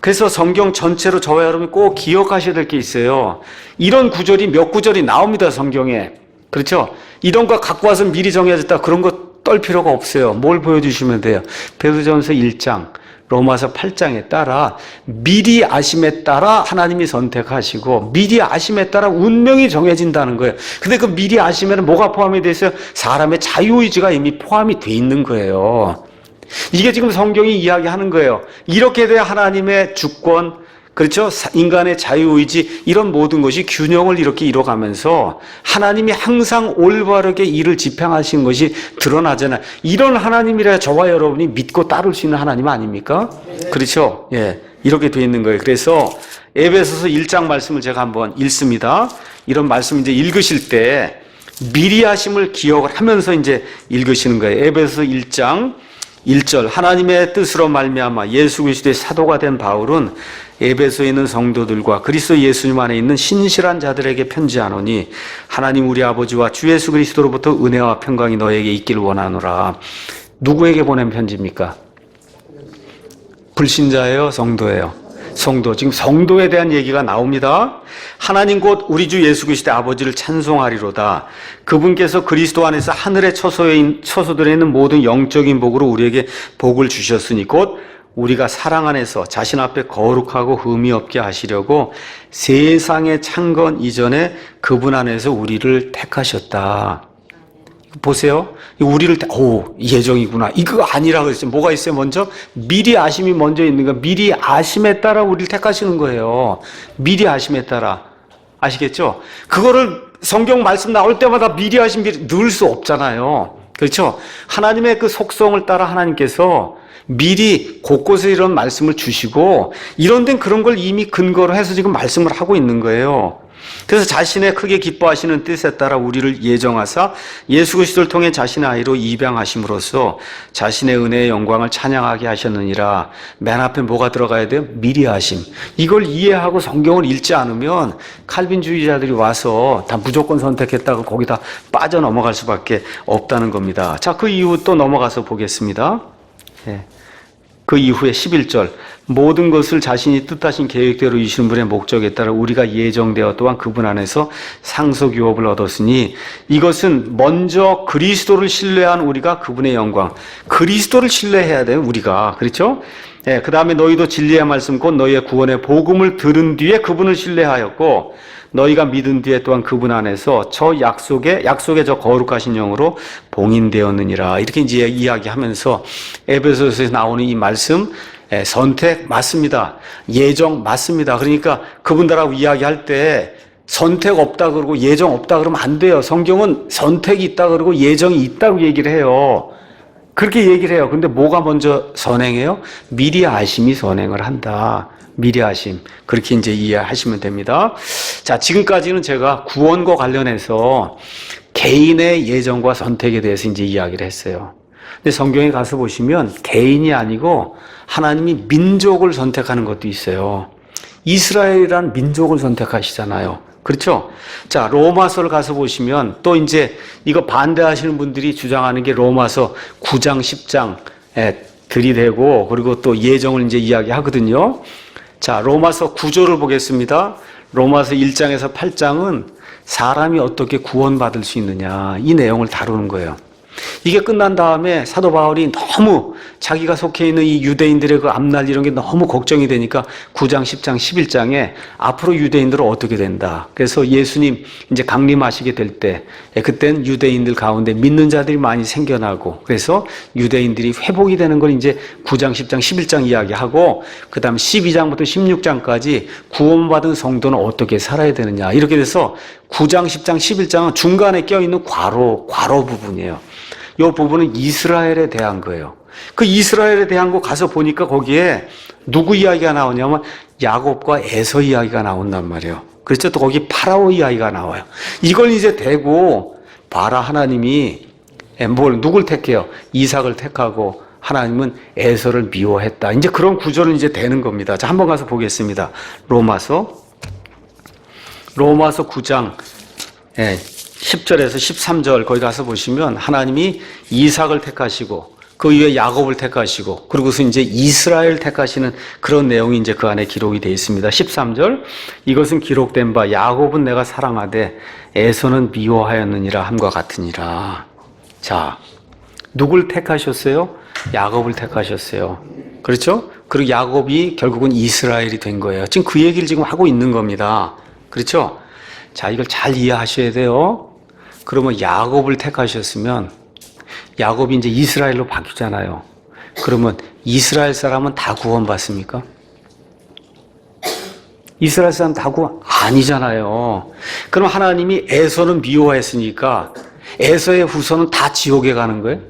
그래서 성경 전체로 저와 여러분이 꼭 기억하셔야 될 게 있어요. 이런 구절이 몇 구절이 나옵니다, 성경에. 그렇죠? 이런 거 갖고 와서 미리 정해졌다. 그런 거 떨 필요가 없어요. 뭘 보여주시면 돼요? 베드로전서 1장, 로마서 8장에 따라 미리 아심에 따라 하나님이 선택하시고 미리 아심에 따라 운명이 정해진다는 거예요. 근데 그 미리 아심에는 뭐가 포함이 돼 있어요? 사람의 자유의지가 이미 포함이 돼 있는 거예요. 이게 지금 성경이 이야기하는 거예요. 이렇게 돼야 하나님의 주권, 그렇죠? 인간의 자유의지, 이런 모든 것이 균형을 이렇게 이뤄가면서 하나님이 항상 올바르게 일을 집행하신 것이 드러나잖아요. 이런 하나님이라 저와 여러분이 믿고 따를 수 있는 하나님 아닙니까? 그렇죠? 이렇게 돼 있는 거예요. 그래서 에베소서 1장 말씀을 제가 한번 읽습니다. 이런 말씀 이제 읽으실 때 미리 하심을 기억을 하면서 이제 읽으시는 거예요. 에베소서 1장 1절. 하나님의 뜻으로 말미암아 예수 그리스도의 사도가 된 바울은 에베소에 있는 성도들과 그리스도 예수님 안에 있는 신실한 자들에게 편지하노니 하나님 우리 아버지와 주 예수 그리스도로부터 은혜와 평강이 너에게 있기를 원하노라. 누구에게 보낸 편지입니까? 불신자예요? 성도예요? 성도. 지금 성도에 대한 얘기가 나옵니다. 하나님 곧 우리 주 예수 그리스도의 아버지를 찬송하리로다. 그분께서 그리스도 안에서 하늘의 처소들에 있는 모든 영적인 복으로 우리에게 복을 주셨으니 곧 우리가 사랑 안에서 자신 앞에 거룩하고 흠이 없게 하시려고 세상의 창건 이전에 그분 안에서 우리를 택하셨다. 보세요. 우리를 예정이구나. 이거 아니라 그랬어요. 뭐가 있어요? 먼저 미리 아심이 먼저 있는 거. 미리 아심에 따라 우리를 택하시는 거예요. 미리 아심에 따라. 아시겠죠? 그거를 성경 말씀 나올 때마다 미리 아심 넣을 수 없잖아요. 그렇죠? 하나님의 그 속성을 따라 하나님께서 미리 곳곳에 이런 말씀을 주시고 이런 데는 그런 걸 이미 근거로 해서 지금 말씀을 하고 있는 거예요. 그래서 자신의 크게 기뻐하시는 뜻에 따라 우리를 예정하사 예수 그리스도를 통해 자신의 아이로 입양하심으로써 자신의 은혜의 영광을 찬양하게 하셨느니라. 맨 앞에 뭐가 들어가야 돼요? 미리 하심. 이걸 이해하고 성경을 읽지 않으면 칼빈주의자들이 와서 다 무조건 선택했다고 거기다 빠져 넘어갈 수밖에 없다는 겁니다. 자, 그 이후 또 넘어가서 보겠습니다. 그 이후에 11절. 모든 것을 자신이 뜻하신 계획대로 이루시는 분의 목적에 따라 우리가 예정되어 또한 그분 안에서 상속 유업을 얻었으니 이것은 먼저 그리스도를 신뢰한 우리가 그분의 영광, 그리스도를 신뢰해야 돼요, 우리가. 그렇죠? 예, 그 다음에 너희도 진리의 말씀 곧 너희의 구원의 복음을 들은 뒤에 그분을 신뢰하였고 너희가 믿은 뒤에 또한 그분 안에서 저 약속의 저 거룩하신 영으로 봉인되었느니라. 이렇게 이제 이야기하면서 에베소서에서 나오는 이 말씀, 선택 맞습니다. 예정 맞습니다. 그러니까 그분들하고 이야기할 때 선택 없다 그러고 예정 없다 그러면 안 돼요. 성경은 선택이 있다 그러고 예정이 있다고 얘기를 해요. 그렇게 얘기를 해요. 근데 뭐가 먼저 선행해요? 미리 아심이 선행을 한다. 미리 아심. 그렇게 이제 이해하시면 됩니다. 자, 지금까지는 제가 구원과 관련해서 개인의 예정과 선택에 대해서 이제 이야기를 했어요. 근데 성경에 가서 보시면 개인이 아니고 하나님이 민족을 선택하는 것도 있어요. 이스라엘이란 민족을 선택하시잖아요. 그렇죠? 자, 로마서를 가서 보시면 또 이제 이거 반대하시는 분들이 주장하는 게 로마서 9장, 10장에 들이대고 그리고 또 예정을 이제 이야기하거든요. 자, 로마서 9조를 보겠습니다. 로마서 1장에서 8장은 사람이 어떻게 구원받을 수 있느냐 이 내용을 다루는 거예요. 이게 끝난 다음에 사도 바울이 너무 자기가 속해 있는 이 유대인들의 그 앞날 이런 게 너무 걱정이 되니까 9장, 10장, 11장에 앞으로 유대인들은 어떻게 된다. 그래서 예수님 이제 강림하시게 될 때 그땐 유대인들 가운데 믿는 자들이 많이 생겨나고 그래서 유대인들이 회복이 되는 걸 이제 9장, 10장, 11장 이야기하고 그 다음 12장부터 16장까지 구원받은 성도는 어떻게 살아야 되느냐 이렇게 돼서 9장, 10장, 11장은 중간에 껴있는 괄호 부분이에요. 이 부분은 이스라엘에 대한 거예요. 그 이스라엘에 대한 거 가서 보니까 거기에 누구 이야기가 나오냐면 야곱과 에서 이야기가 나온단 말이에요. 그렇죠? 또 거기 파라오 이야기가 나와요. 이걸 이제 대고 봐라 하나님이 누굴 택해요? 이삭을 택하고 하나님은 에서를 미워했다. 이제 그런 구조는 이제 되는 겁니다. 자, 한번 가서 보겠습니다. 로마서 9장 10절에서 13절 거기 가서 보시면 하나님이 이삭을 택하시고 그 이후에 야곱을 택하시고 그리고서 이제 이스라엘 택하시는 그런 내용이 이제 그 안에 기록이 되어 있습니다. 13절 이것은 기록된 바 야곱은 내가 사랑하되 에서는 미워하였느니라 함과 같으니라. 자, 누굴 택하셨어요? 야곱을 택하셨어요. 그렇죠? 그리고 야곱이 결국은 이스라엘이 된 거예요. 지금 그 얘기를 지금 하고 있는 겁니다. 그렇죠? 자, 이걸 잘 이해하셔야 돼요. 그러면 야곱을 택하셨으면 야곱이 이제 이스라엘로 바뀌잖아요. 그러면 이스라엘 사람은 다 구원받습니까? 이스라엘 사람 다 구원 아니잖아요. 그럼 하나님이 에서는 미워했으니까 에서의 후손은 다 지옥에 가는 거예요?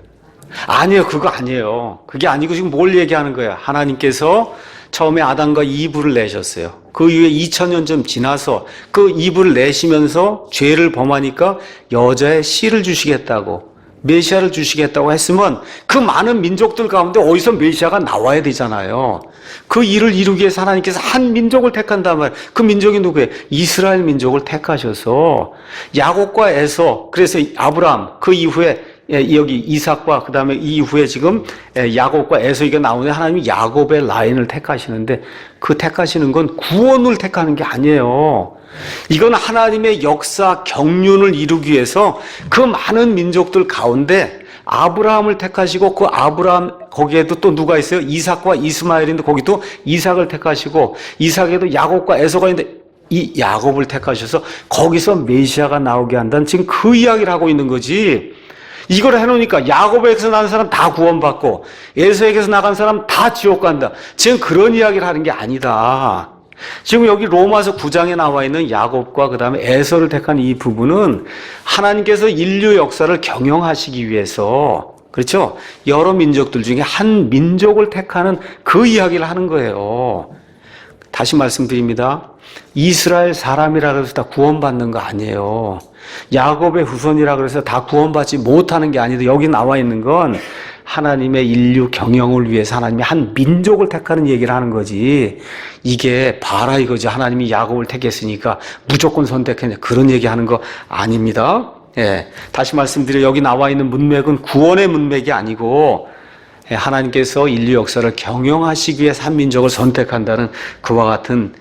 아니에요. 그거 아니에요. 그게 아니고 지금 뭘 얘기하는 거예요? 하나님께서 처음에 아담과 이브를 내셨어요. 그 이후에 2000년쯤 지나서 그 이브를 내시면서 죄를 범하니까 여자의 씨를 주시겠다고 메시아를 주시겠다고 했으면 그 많은 민족들 가운데 어디서 메시아가 나와야 되잖아요. 그 일을 이루기 위해서 하나님께서 한 민족을 택한단 말이에요. 그 민족이 누구예요? 이스라엘 민족을 택하셔서 야곱과 에서 그래서 아브라함 그 이후에 여기 이삭과 그 다음에 이후에 지금 야곱과 에서가 나오는데 하나님이 야곱의 라인을 택하시는데 그 택하시는 건 구원을 택하는 게 아니에요. 이건 하나님의 역사 경륜을 이루기 위해서 그 많은 민족들 가운데 아브라함을 택하시고 그 아브라함 거기에도 또 누가 있어요? 이삭과 이스마엘인데 거기도 이삭을 택하시고 이삭에도 야곱과 에서가 있는데 이 야곱을 택하셔서 거기서 메시아가 나오게 한다는 지금 그 이야기를 하고 있는 거지. 이걸 해놓으니까 야곱에게서 나온 사람 다 구원받고 에서에게서 나간 사람 다 지옥 간다. 지금 그런 이야기를 하는 게 아니다. 지금 여기 로마서 9장에 나와 있는 야곱과 그 다음에 에서를 택한 이 부분은 하나님께서 인류 역사를 경영하시기 위해서 그렇죠? 여러 민족들 중에 한 민족을 택하는 그 이야기를 하는 거예요. 다시 말씀드립니다. 이스라엘 사람이라 그래서 다 구원받는 거 아니에요. 야곱의 후손이라 그래서 다 구원받지 못하는 게 아니라 여기 나와 있는 건 하나님의 인류 경영을 위해서 하나님이 한 민족을 택하는 얘기를 하는 거지. 이게 봐라 이거지. 하나님이 야곱을 택했으니까 무조건 선택했냐 그런 얘기하는 거 아닙니다. 예, 다시 말씀드려 여기 나와 있는 문맥은 구원의 문맥이 아니고 하나님께서 인류 역사를 경영하시기 위해 한민족을 선택한다는 그와 같은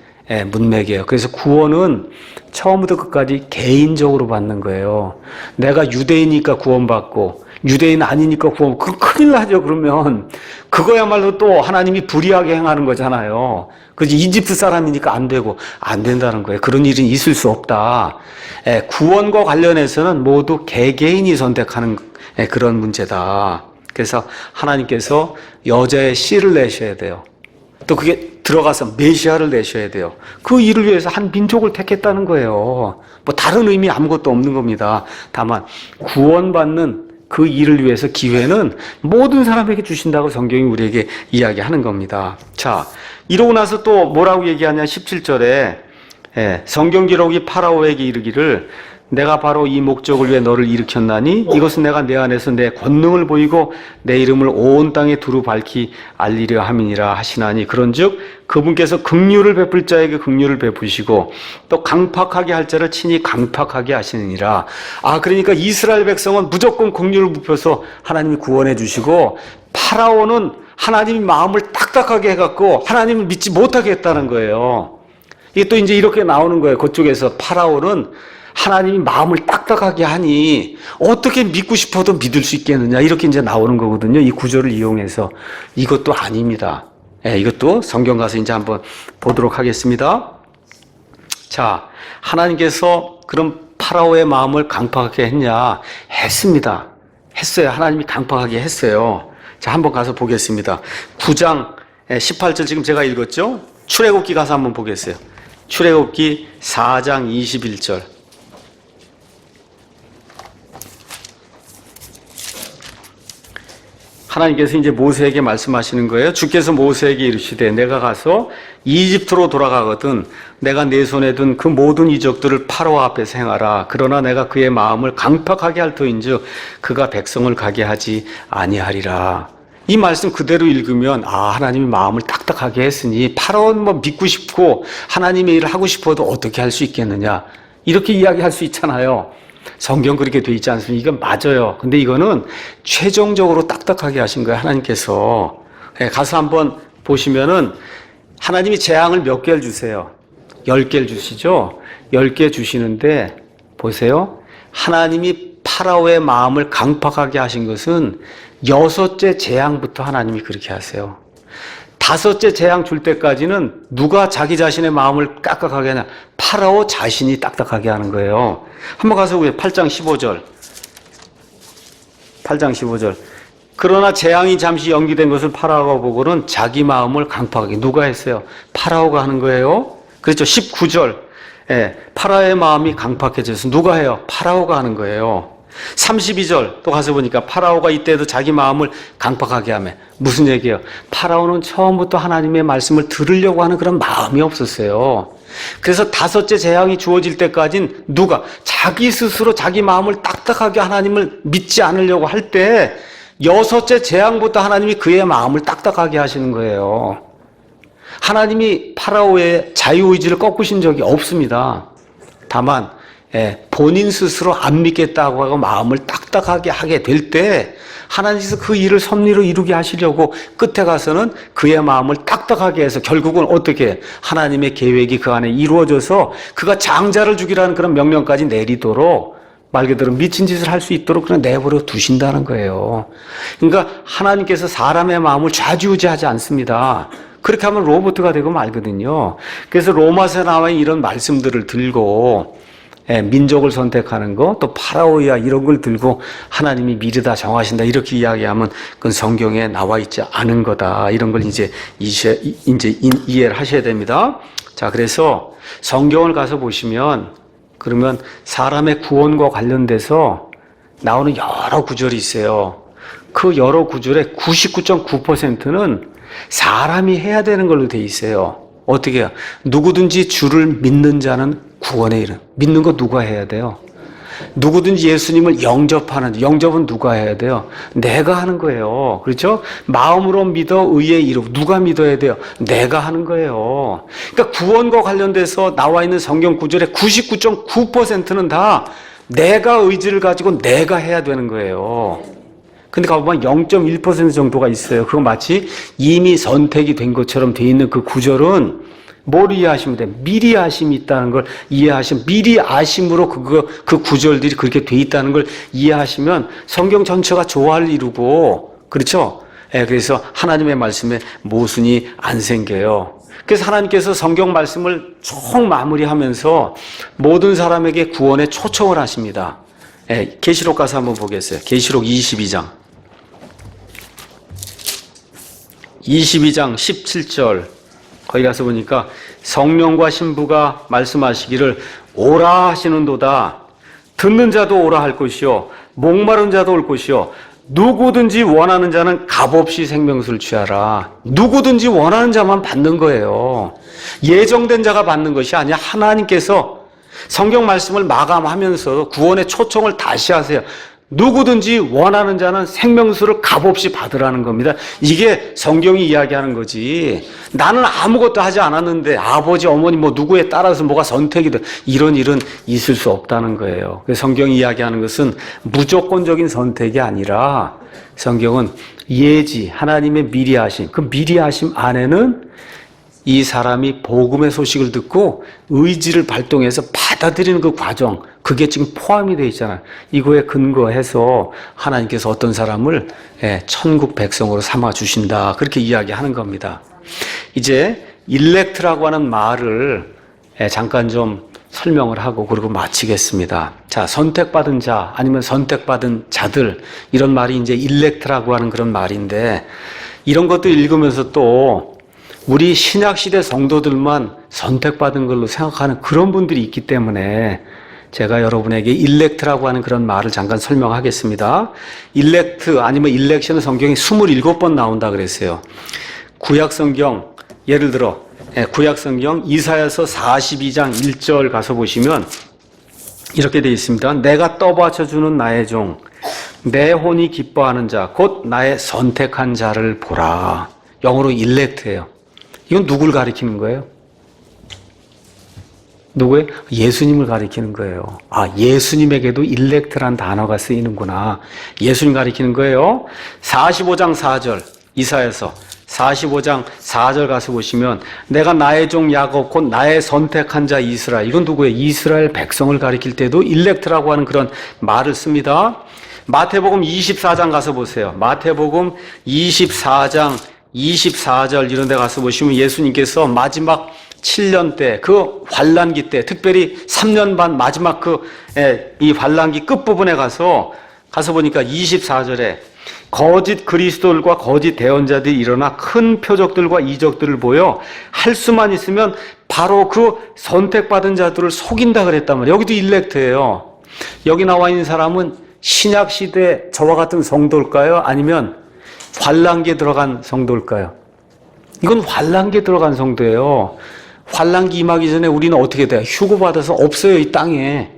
문맥이에요. 그래서 구원은 처음부터 끝까지 개인적으로 받는 거예요. 내가 유대인이니까 구원받고 유대인 아니니까 구원, 그 큰일 나죠. 그러면 그거야말로 또 하나님이 불의하게 행하는 거잖아요. 그래서 이집트 사람이니까 안 되고 안 된다는 거예요. 그런 일은 있을 수 없다. 구원과 관련해서는 모두 개개인이 선택하는 그런 문제다. 그래서 하나님께서 여자의 씨를 내셔야 돼요. 또 그게 들어가서 메시아를 내셔야 돼요. 그 일을 위해서 한 민족을 택했다는 거예요. 뭐 다른 의미 아무것도 없는 겁니다. 다만 구원받는 그 일을 위해서 기회는 모든 사람에게 주신다고 성경이 우리에게 이야기하는 겁니다. 자, 이러고 나서 또 뭐라고 얘기하냐? 17절에 성경 기록이 파라오에게 이르기를 내가 바로 이 목적을 위해 너를 일으켰나니 이것은 내가 내 안에서 내 권능을 보이고 내 이름을 온 땅에 두루 밝히 알리려 함이니라 하시나니 그런즉 그분께서 긍휼을 베풀 자에게 긍휼을 베푸시고 또 강팍하게 할 자를 친히 강팍하게 하시느니라. 그러니까 이스라엘 백성은 무조건 긍휼을 베풀어서 하나님이 구원해 주시고 파라오는 하나님이 마음을 딱딱하게 해갖고 하나님을 믿지 못하게 했다는 거예요. 이게 또 이제 이렇게 나오는 거예요. 그쪽에서 파라오는 하나님이 마음을 딱딱하게 하니 어떻게 믿고 싶어도 믿을 수 있겠느냐 이렇게 이제 나오는 거거든요. 이 구절을 이용해서. 이것도 아닙니다. 이것도 성경 가서 이제 한번 보도록 하겠습니다. 자, 하나님께서 그럼 파라오의 마음을 강팍하게 했냐? 했습니다. 했어요. 하나님이 강팍하게 했어요. 자, 한번 가서 보겠습니다. 9장 18절 지금 제가 읽었죠? 출애굽기 가서 한번 보겠어요. 출애굽기 4장 21절. 하나님께서 이제 모세에게 말씀하시는 거예요. 주께서 모세에게 이르시되 내가 가서 이집트로 돌아가거든 내가 내 손에 든 그 모든 이적들을 파라오 앞에서 행하라. 그러나 내가 그의 마음을 강팍하게 할 터인즉 그가 백성을 가게 하지 아니하리라. 이 말씀 그대로 읽으면 하나님이 마음을 딱딱하게 했으니 파라오는 뭐 믿고 싶고 하나님의 일을 하고 싶어도 어떻게 할 수 있겠느냐 이렇게 이야기할 수 있잖아요. 성경 그렇게 돼 있지 않습니까? 이건 맞아요. 근데 이거는 최종적으로 딱딱하게 하신 거예요. 하나님께서. 가서 한번 보시면은 하나님이 재앙을 몇 개를 주세요? 10개를 주시죠? 10개 주시는데 보세요. 하나님이 파라오의 마음을 강팍하게 하신 것은 6째 재앙부터 하나님이 그렇게 하세요. 5째 재앙 줄 때까지는 누가 자기 자신의 마음을 깍깍하게 하냐? 파라오 자신이 딱딱하게 하는 거예요. 한번 가서 보세요. 8장 15절. 8장 15절. 그러나 재앙이 잠시 연기된 것을 파라오가 보고는 자기 마음을 강팍하게 누가 했어요? 파라오가 하는 거예요. 그렇죠. 19절. 파라오의 마음이 강팍해져서 누가 해요? 파라오가 하는 거예요. 32절 또 가서 보니까 파라오가 이때도 자기 마음을 강팍하게 하며 무슨 얘기예요? 파라오는 처음부터 하나님의 말씀을 들으려고 하는 그런 마음이 없었어요. 그래서 5째 재앙이 주어질 때까지는 누가 자기 스스로 자기 마음을 딱딱하게 하나님을 믿지 않으려고 할 때 6째 재앙부터 하나님이 그의 마음을 딱딱하게 하시는 거예요. 하나님이 파라오의 자유의지를 꺾으신 적이 없습니다. 다만 본인 스스로 안 믿겠다고 하고 마음을 딱딱하게 하게 될 때 하나님께서 그 일을 섭리로 이루게 하시려고 끝에 가서는 그의 마음을 딱딱하게 해서 결국은 어떻게 하나님의 계획이 그 안에 이루어져서 그가 장자를 죽이라는 그런 명령까지 내리도록 말 그대로 미친 짓을 할 수 있도록 그냥 내버려 두신다는 거예요. 그러니까 하나님께서 사람의 마음을 좌지우지하지 않습니다. 그렇게 하면 로봇가 되고 말거든요. 그래서 로마서에 나와 있는 이런 말씀들을 들고 민족을 선택하는 거, 또 파라오야 이런 걸 들고 하나님이 미르다 정하신다 이렇게 이야기하면 그건 성경에 나와 있지 않은 거다. 이런 걸 이제 이해를 하셔야 됩니다. 자, 그래서 성경을 가서 보시면 그러면 사람의 구원과 관련돼서 나오는 여러 구절이 있어요. 그 여러 구절의 99.9%는 사람이 해야 되는 걸로 돼 있어요. 어떻게 해요? 누구든지 주를 믿는 자는 구원에 이르는. 믿는 거 누가 해야 돼요? 누구든지 예수님을 영접하는, 영접은 누가 해야 돼요? 내가 하는 거예요. 그렇죠? 마음으로 믿어 의에 이르고. 누가 믿어야 돼요? 내가 하는 거예요. 그러니까 구원과 관련돼서 나와 있는 성경 구절의 99.9%는 다 내가 의지를 가지고 내가 해야 되는 거예요. 근데 가보면 0.1% 정도가 있어요. 그거 마치 이미 선택이 된 것처럼 돼 있는 그 구절은 뭘 이해하시면 돼요? 미리 아심이 있다는 걸 이해하시면, 미리 아심으로 그 구절들이 그렇게 돼 있다는 걸 이해하시면 성경 전체가 조화를 이루고, 그렇죠? 예, 그래서 하나님의 말씀에 모순이 안 생겨요. 그래서 하나님께서 성경 말씀을 총 마무리하면서 모든 사람에게 구원에 초청을 하십니다. 예, 계시록 가서 한번 보겠어요. 계시록 22장. 22장 17절. 거기 가서 보니까 성령과 신부가 말씀하시기를 오라 하시는도다. 듣는 자도 오라 할 것이요 목마른 자도 올 것이요 누구든지 원하는 자는 값없이 생명수를 취하라. 누구든지 원하는 자만 받는 거예요. 예정된 자가 받는 것이 아니라 하나님께서 성경 말씀을 마감하면서 구원의 초청을 다시 하세요. 누구든지 원하는 자는 생명수를 값없이 받으라는 겁니다. 이게 성경이 이야기하는 거지. 나는 아무것도 하지 않았는데 아버지, 어머니 뭐 누구에 따라서 뭐가 선택이 돼. 이런 일은 있을 수 없다는 거예요. 그래서 성경이 이야기하는 것은 무조건적인 선택이 아니라 성경은 예지, 하나님의 미리 하심. 그 미리 하심 안에는 이 사람이 복음의 소식을 듣고 의지를 발동해서 받아들이는 그 과정, 그게 지금 포함이 되어 있잖아요. 이거에 근거해서 하나님께서 어떤 사람을 천국 백성으로 삼아 주신다. 그렇게 이야기하는 겁니다. 이제 일렉트라고 하는 말을 잠깐 좀 설명을 하고 그리고 마치겠습니다. 자, 선택받은 자 아니면 선택받은 자들, 이런 말이 이제 일렉트라고 하는 그런 말인데, 이런 것도 읽으면서 또 우리 신약시대 성도들만 선택받은 걸로 생각하는 그런 분들이 있기 때문에 제가 여러분에게 일렉트라고 하는 그런 말을 잠깐 설명하겠습니다. 일렉트 아니면 일렉션은 성경에 27번 나온다 그랬어요. 구약성경, 예를 들어 구약성경 이사야서 42장 1절 가서 보시면 이렇게 되어 있습니다. 내가 떠받쳐주는 나의 종, 내 혼이 기뻐하는 자, 곧 나의 선택한 자를 보라. 영어로 일렉트예요. 이건 누굴 가리키는 거예요? 누구예요? 예수님을 가리키는 거예요. 아, 예수님에게도 일렉트란 단어가 쓰이는구나. 예수님 가리키는 거예요. 45장 4절, 이사야서 45장 4절 가서 보시면 내가 나의 종 야곱 곧 나의 선택한 자 이스라엘, 이건 누구예요? 이스라엘 백성을 가리킬 때도 일렉트라고 하는 그런 말을 씁니다. 마태복음 24장 가서 보세요. 마태복음 24절 이런 데 가서 보시면 예수님께서 마지막 7년 때, 그 환란기 때, 특별히 3년 반 마지막 이 환란기 끝부분에 가서 보니까 24절에 거짓 그리스도들과 거짓 대언자들이 일어나 큰 표적들과 이적들을 보여 할 수만 있으면 바로 그 선택받은 자들을 속인다 그랬단 말이에요. 여기도 일렉트예요. 여기 나와 있는 사람은 신약시대 저와 같은 성도일까요? 아니면 환란기에 들어간 성도일까요? 이건 환란기에 들어간 성도예요. 환란기 임하기 전에 우리는 어떻게 돼요? 휴고받아서 없어요, 이 땅에.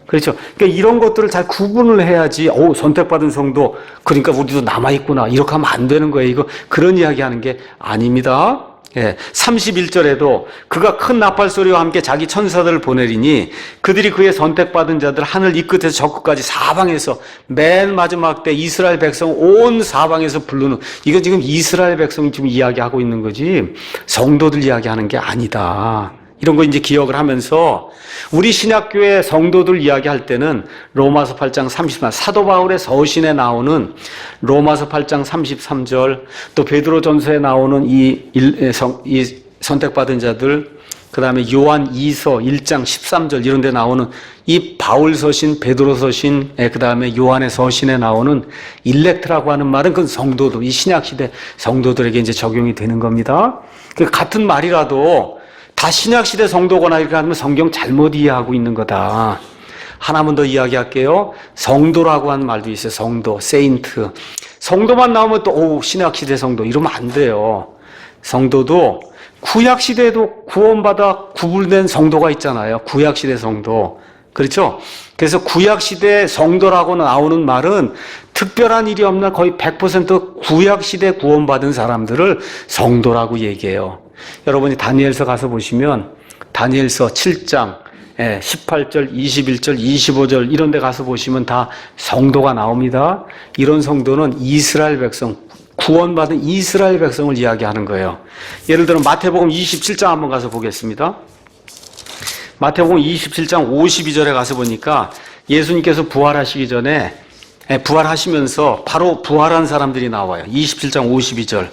그렇죠? 그러니까 이런 것들을 잘 구분을 해야지, 선택받은 성도, 그러니까 우리도 남아있구나. 이렇게 하면 안 되는 거예요. 이거 그런 이야기 하는 게 아닙니다. 31절에도 그가 큰 나팔 소리와 함께 자기 천사들을 보내리니 그들이 그의 선택받은 자들 하늘 이 끝에서 저 끝까지 사방에서 맨 마지막 때 이스라엘 백성 온 사방에서 부르는, 이거 지금 이스라엘 백성 지금 이야기하고 있는 거지 성도들 이야기하는 게 아니다. 이런 거 이제 기억을 하면서 우리 신약교회 성도들 이야기할 때는 로마서 8장 33, 사도 바울의 서신에 나오는 로마서 8장 33절, 또 베드로전서에 나오는 이 선택받은 자들, 그 다음에 요한 2서 1장 13절 이런 데 나오는 이 바울 서신, 베드로 서신, 그 다음에 요한의 서신에 나오는 일렉트라고 하는 말은 그 성도들, 이 신약시대 성도들에게 이제 적용이 되는 겁니다. 그 같은 말이라도 다 신약시대 성도거나 이렇게 하면 성경 잘못 이해하고 있는 거다. 하나만 더 이야기할게요. 성도라고 하는 말도 있어요. 성도, 세인트. 성도만 나오면 또 신약시대 성도 이러면 안 돼요. 성도도 구약시대에도 구원받아 구분된 성도가 있잖아요. 구약시대 성도. 그렇죠? 그래서 구약시대 성도라고 나오는 말은 특별한 일이 없는 거의 100% 구약시대 구원받은 사람들을 성도라고 얘기해요. 여러분이 다니엘서 가서 보시면 다니엘서 7장, 18절, 21절, 25절 이런 데 가서 보시면 다 성도가 나옵니다. 이런 성도는 이스라엘 백성, 구원받은 이스라엘 백성을 이야기하는 거예요. 예를 들어 마태복음 27장 한번 가서 보겠습니다. 마태복음 27장 52절에 가서 보니까 예수님께서 부활하시기 전에 부활하시면서 바로 부활한 사람들이 나와요. 27장 52절.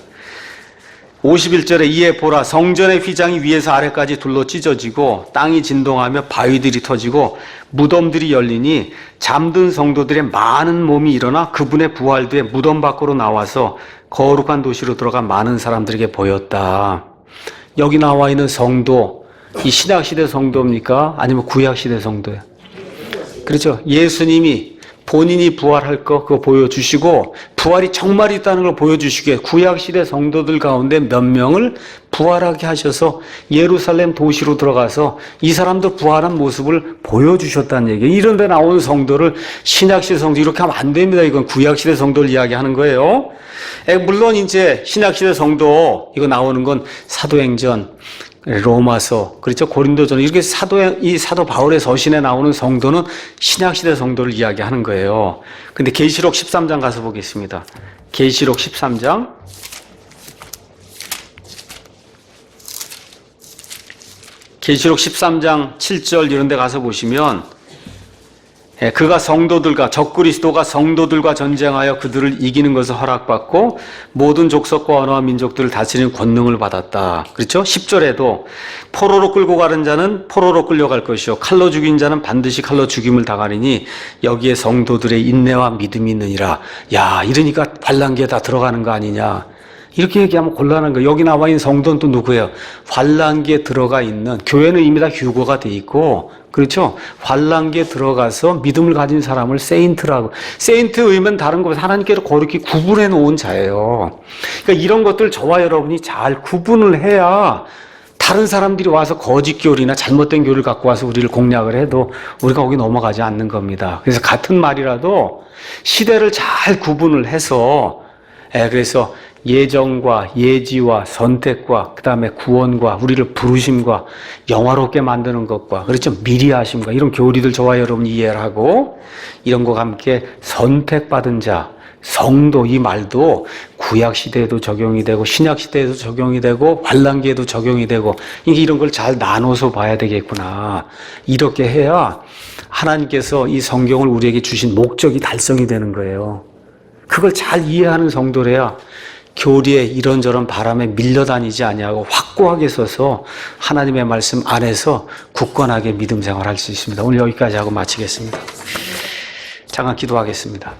51절에 이에 보라 성전의 휘장이 위에서 아래까지 둘러 찢어지고 땅이 진동하며 바위들이 터지고 무덤들이 열리니 잠든 성도들의 많은 몸이 일어나 그분의 부활되에 무덤 밖으로 나와서 거룩한 도시로 들어간 많은 사람들에게 보였다. 여기 나와 있는 성도, 이 신약시대 성도입니까? 아니면 구약시대 성도예요? 그렇죠. 예수님이 본인이 부활할 거 그거 보여주시고 부활이 정말 있다는 걸 보여주시기에 구약시대 성도들 가운데 몇 명을 부활하게 하셔서 예루살렘 도시로 들어가서 이 사람도 부활한 모습을 보여주셨다는 얘기예요. 이런 데 나오는 성도를 신약시대 성도 이렇게 하면 안 됩니다. 이건 구약시대 성도를 이야기하는 거예요. 물론 이제 신약시대 성도 이거 나오는 건 사도행전, 로마서, 그렇죠? 고린도전 이렇게 이 사도 바울의 서신에 나오는 성도는 신약시대 성도를 이야기하는 거예요. 근데 계시록 13장 가서 보겠습니다. 계시록 13장. 계시록 13장 7절 이런 데 가서 보시면 그가 성도들과 적그리스도가 성도들과 전쟁하여 그들을 이기는 것을 허락받고 모든 족속과 언어와 민족들을 다스리는 권능을 받았다. 그렇죠? 10절에도 포로로 끌고 가는 자는 포로로 끌려갈 것이요 칼로 죽인 자는 반드시 칼로 죽임을 당하리니 여기에 성도들의 인내와 믿음이 있느니라. 야, 이러니까 환란기에 다 들어가는 거 아니냐. 이렇게 얘기하면 곤란한 거예요. 여기 나와 있는 성도는 또 누구예요? 환란기에 들어가 있는, 교회는 이미 다 휴거가 돼 있고, 그렇죠? 환란기에 들어가서 믿음을 가진 사람을 세인트라고. 세인트 의미는 다른 거보다 하나님께로 거룩히 구분해 놓은 자예요. 그러니까 이런 것들 저와 여러분이 잘 구분을 해야 다른 사람들이 와서 거짓 교리나 잘못된 교리를 갖고 와서 우리를 공략을 해도 우리가 거기 넘어가지 않는 겁니다. 그래서 같은 말이라도 시대를 잘 구분을 해서 그래서 예정과 예지와 선택과 그 다음에 구원과 우리를 부르심과 영화롭게 만드는 것과 그렇죠 미리 하심과 이런 교리들 저와 여러분이 이해를 하고 이런 것과 함께 선택받은 자 성도 이 말도 구약시대에도 적용이 되고 신약시대에도 적용이 되고 환란기에도 적용이 되고 이런 걸 잘 나눠서 봐야 되겠구나. 이렇게 해야 하나님께서 이 성경을 우리에게 주신 목적이 달성이 되는 거예요. 그걸 잘 이해하는 성도래야 교리에 이런저런 바람에 밀려다니지 아니하고 확고하게 서서 하나님의 말씀 안에서 굳건하게 믿음 생활할 수 있습니다. 오늘 여기까지 하고 마치겠습니다. 잠깐 기도하겠습니다.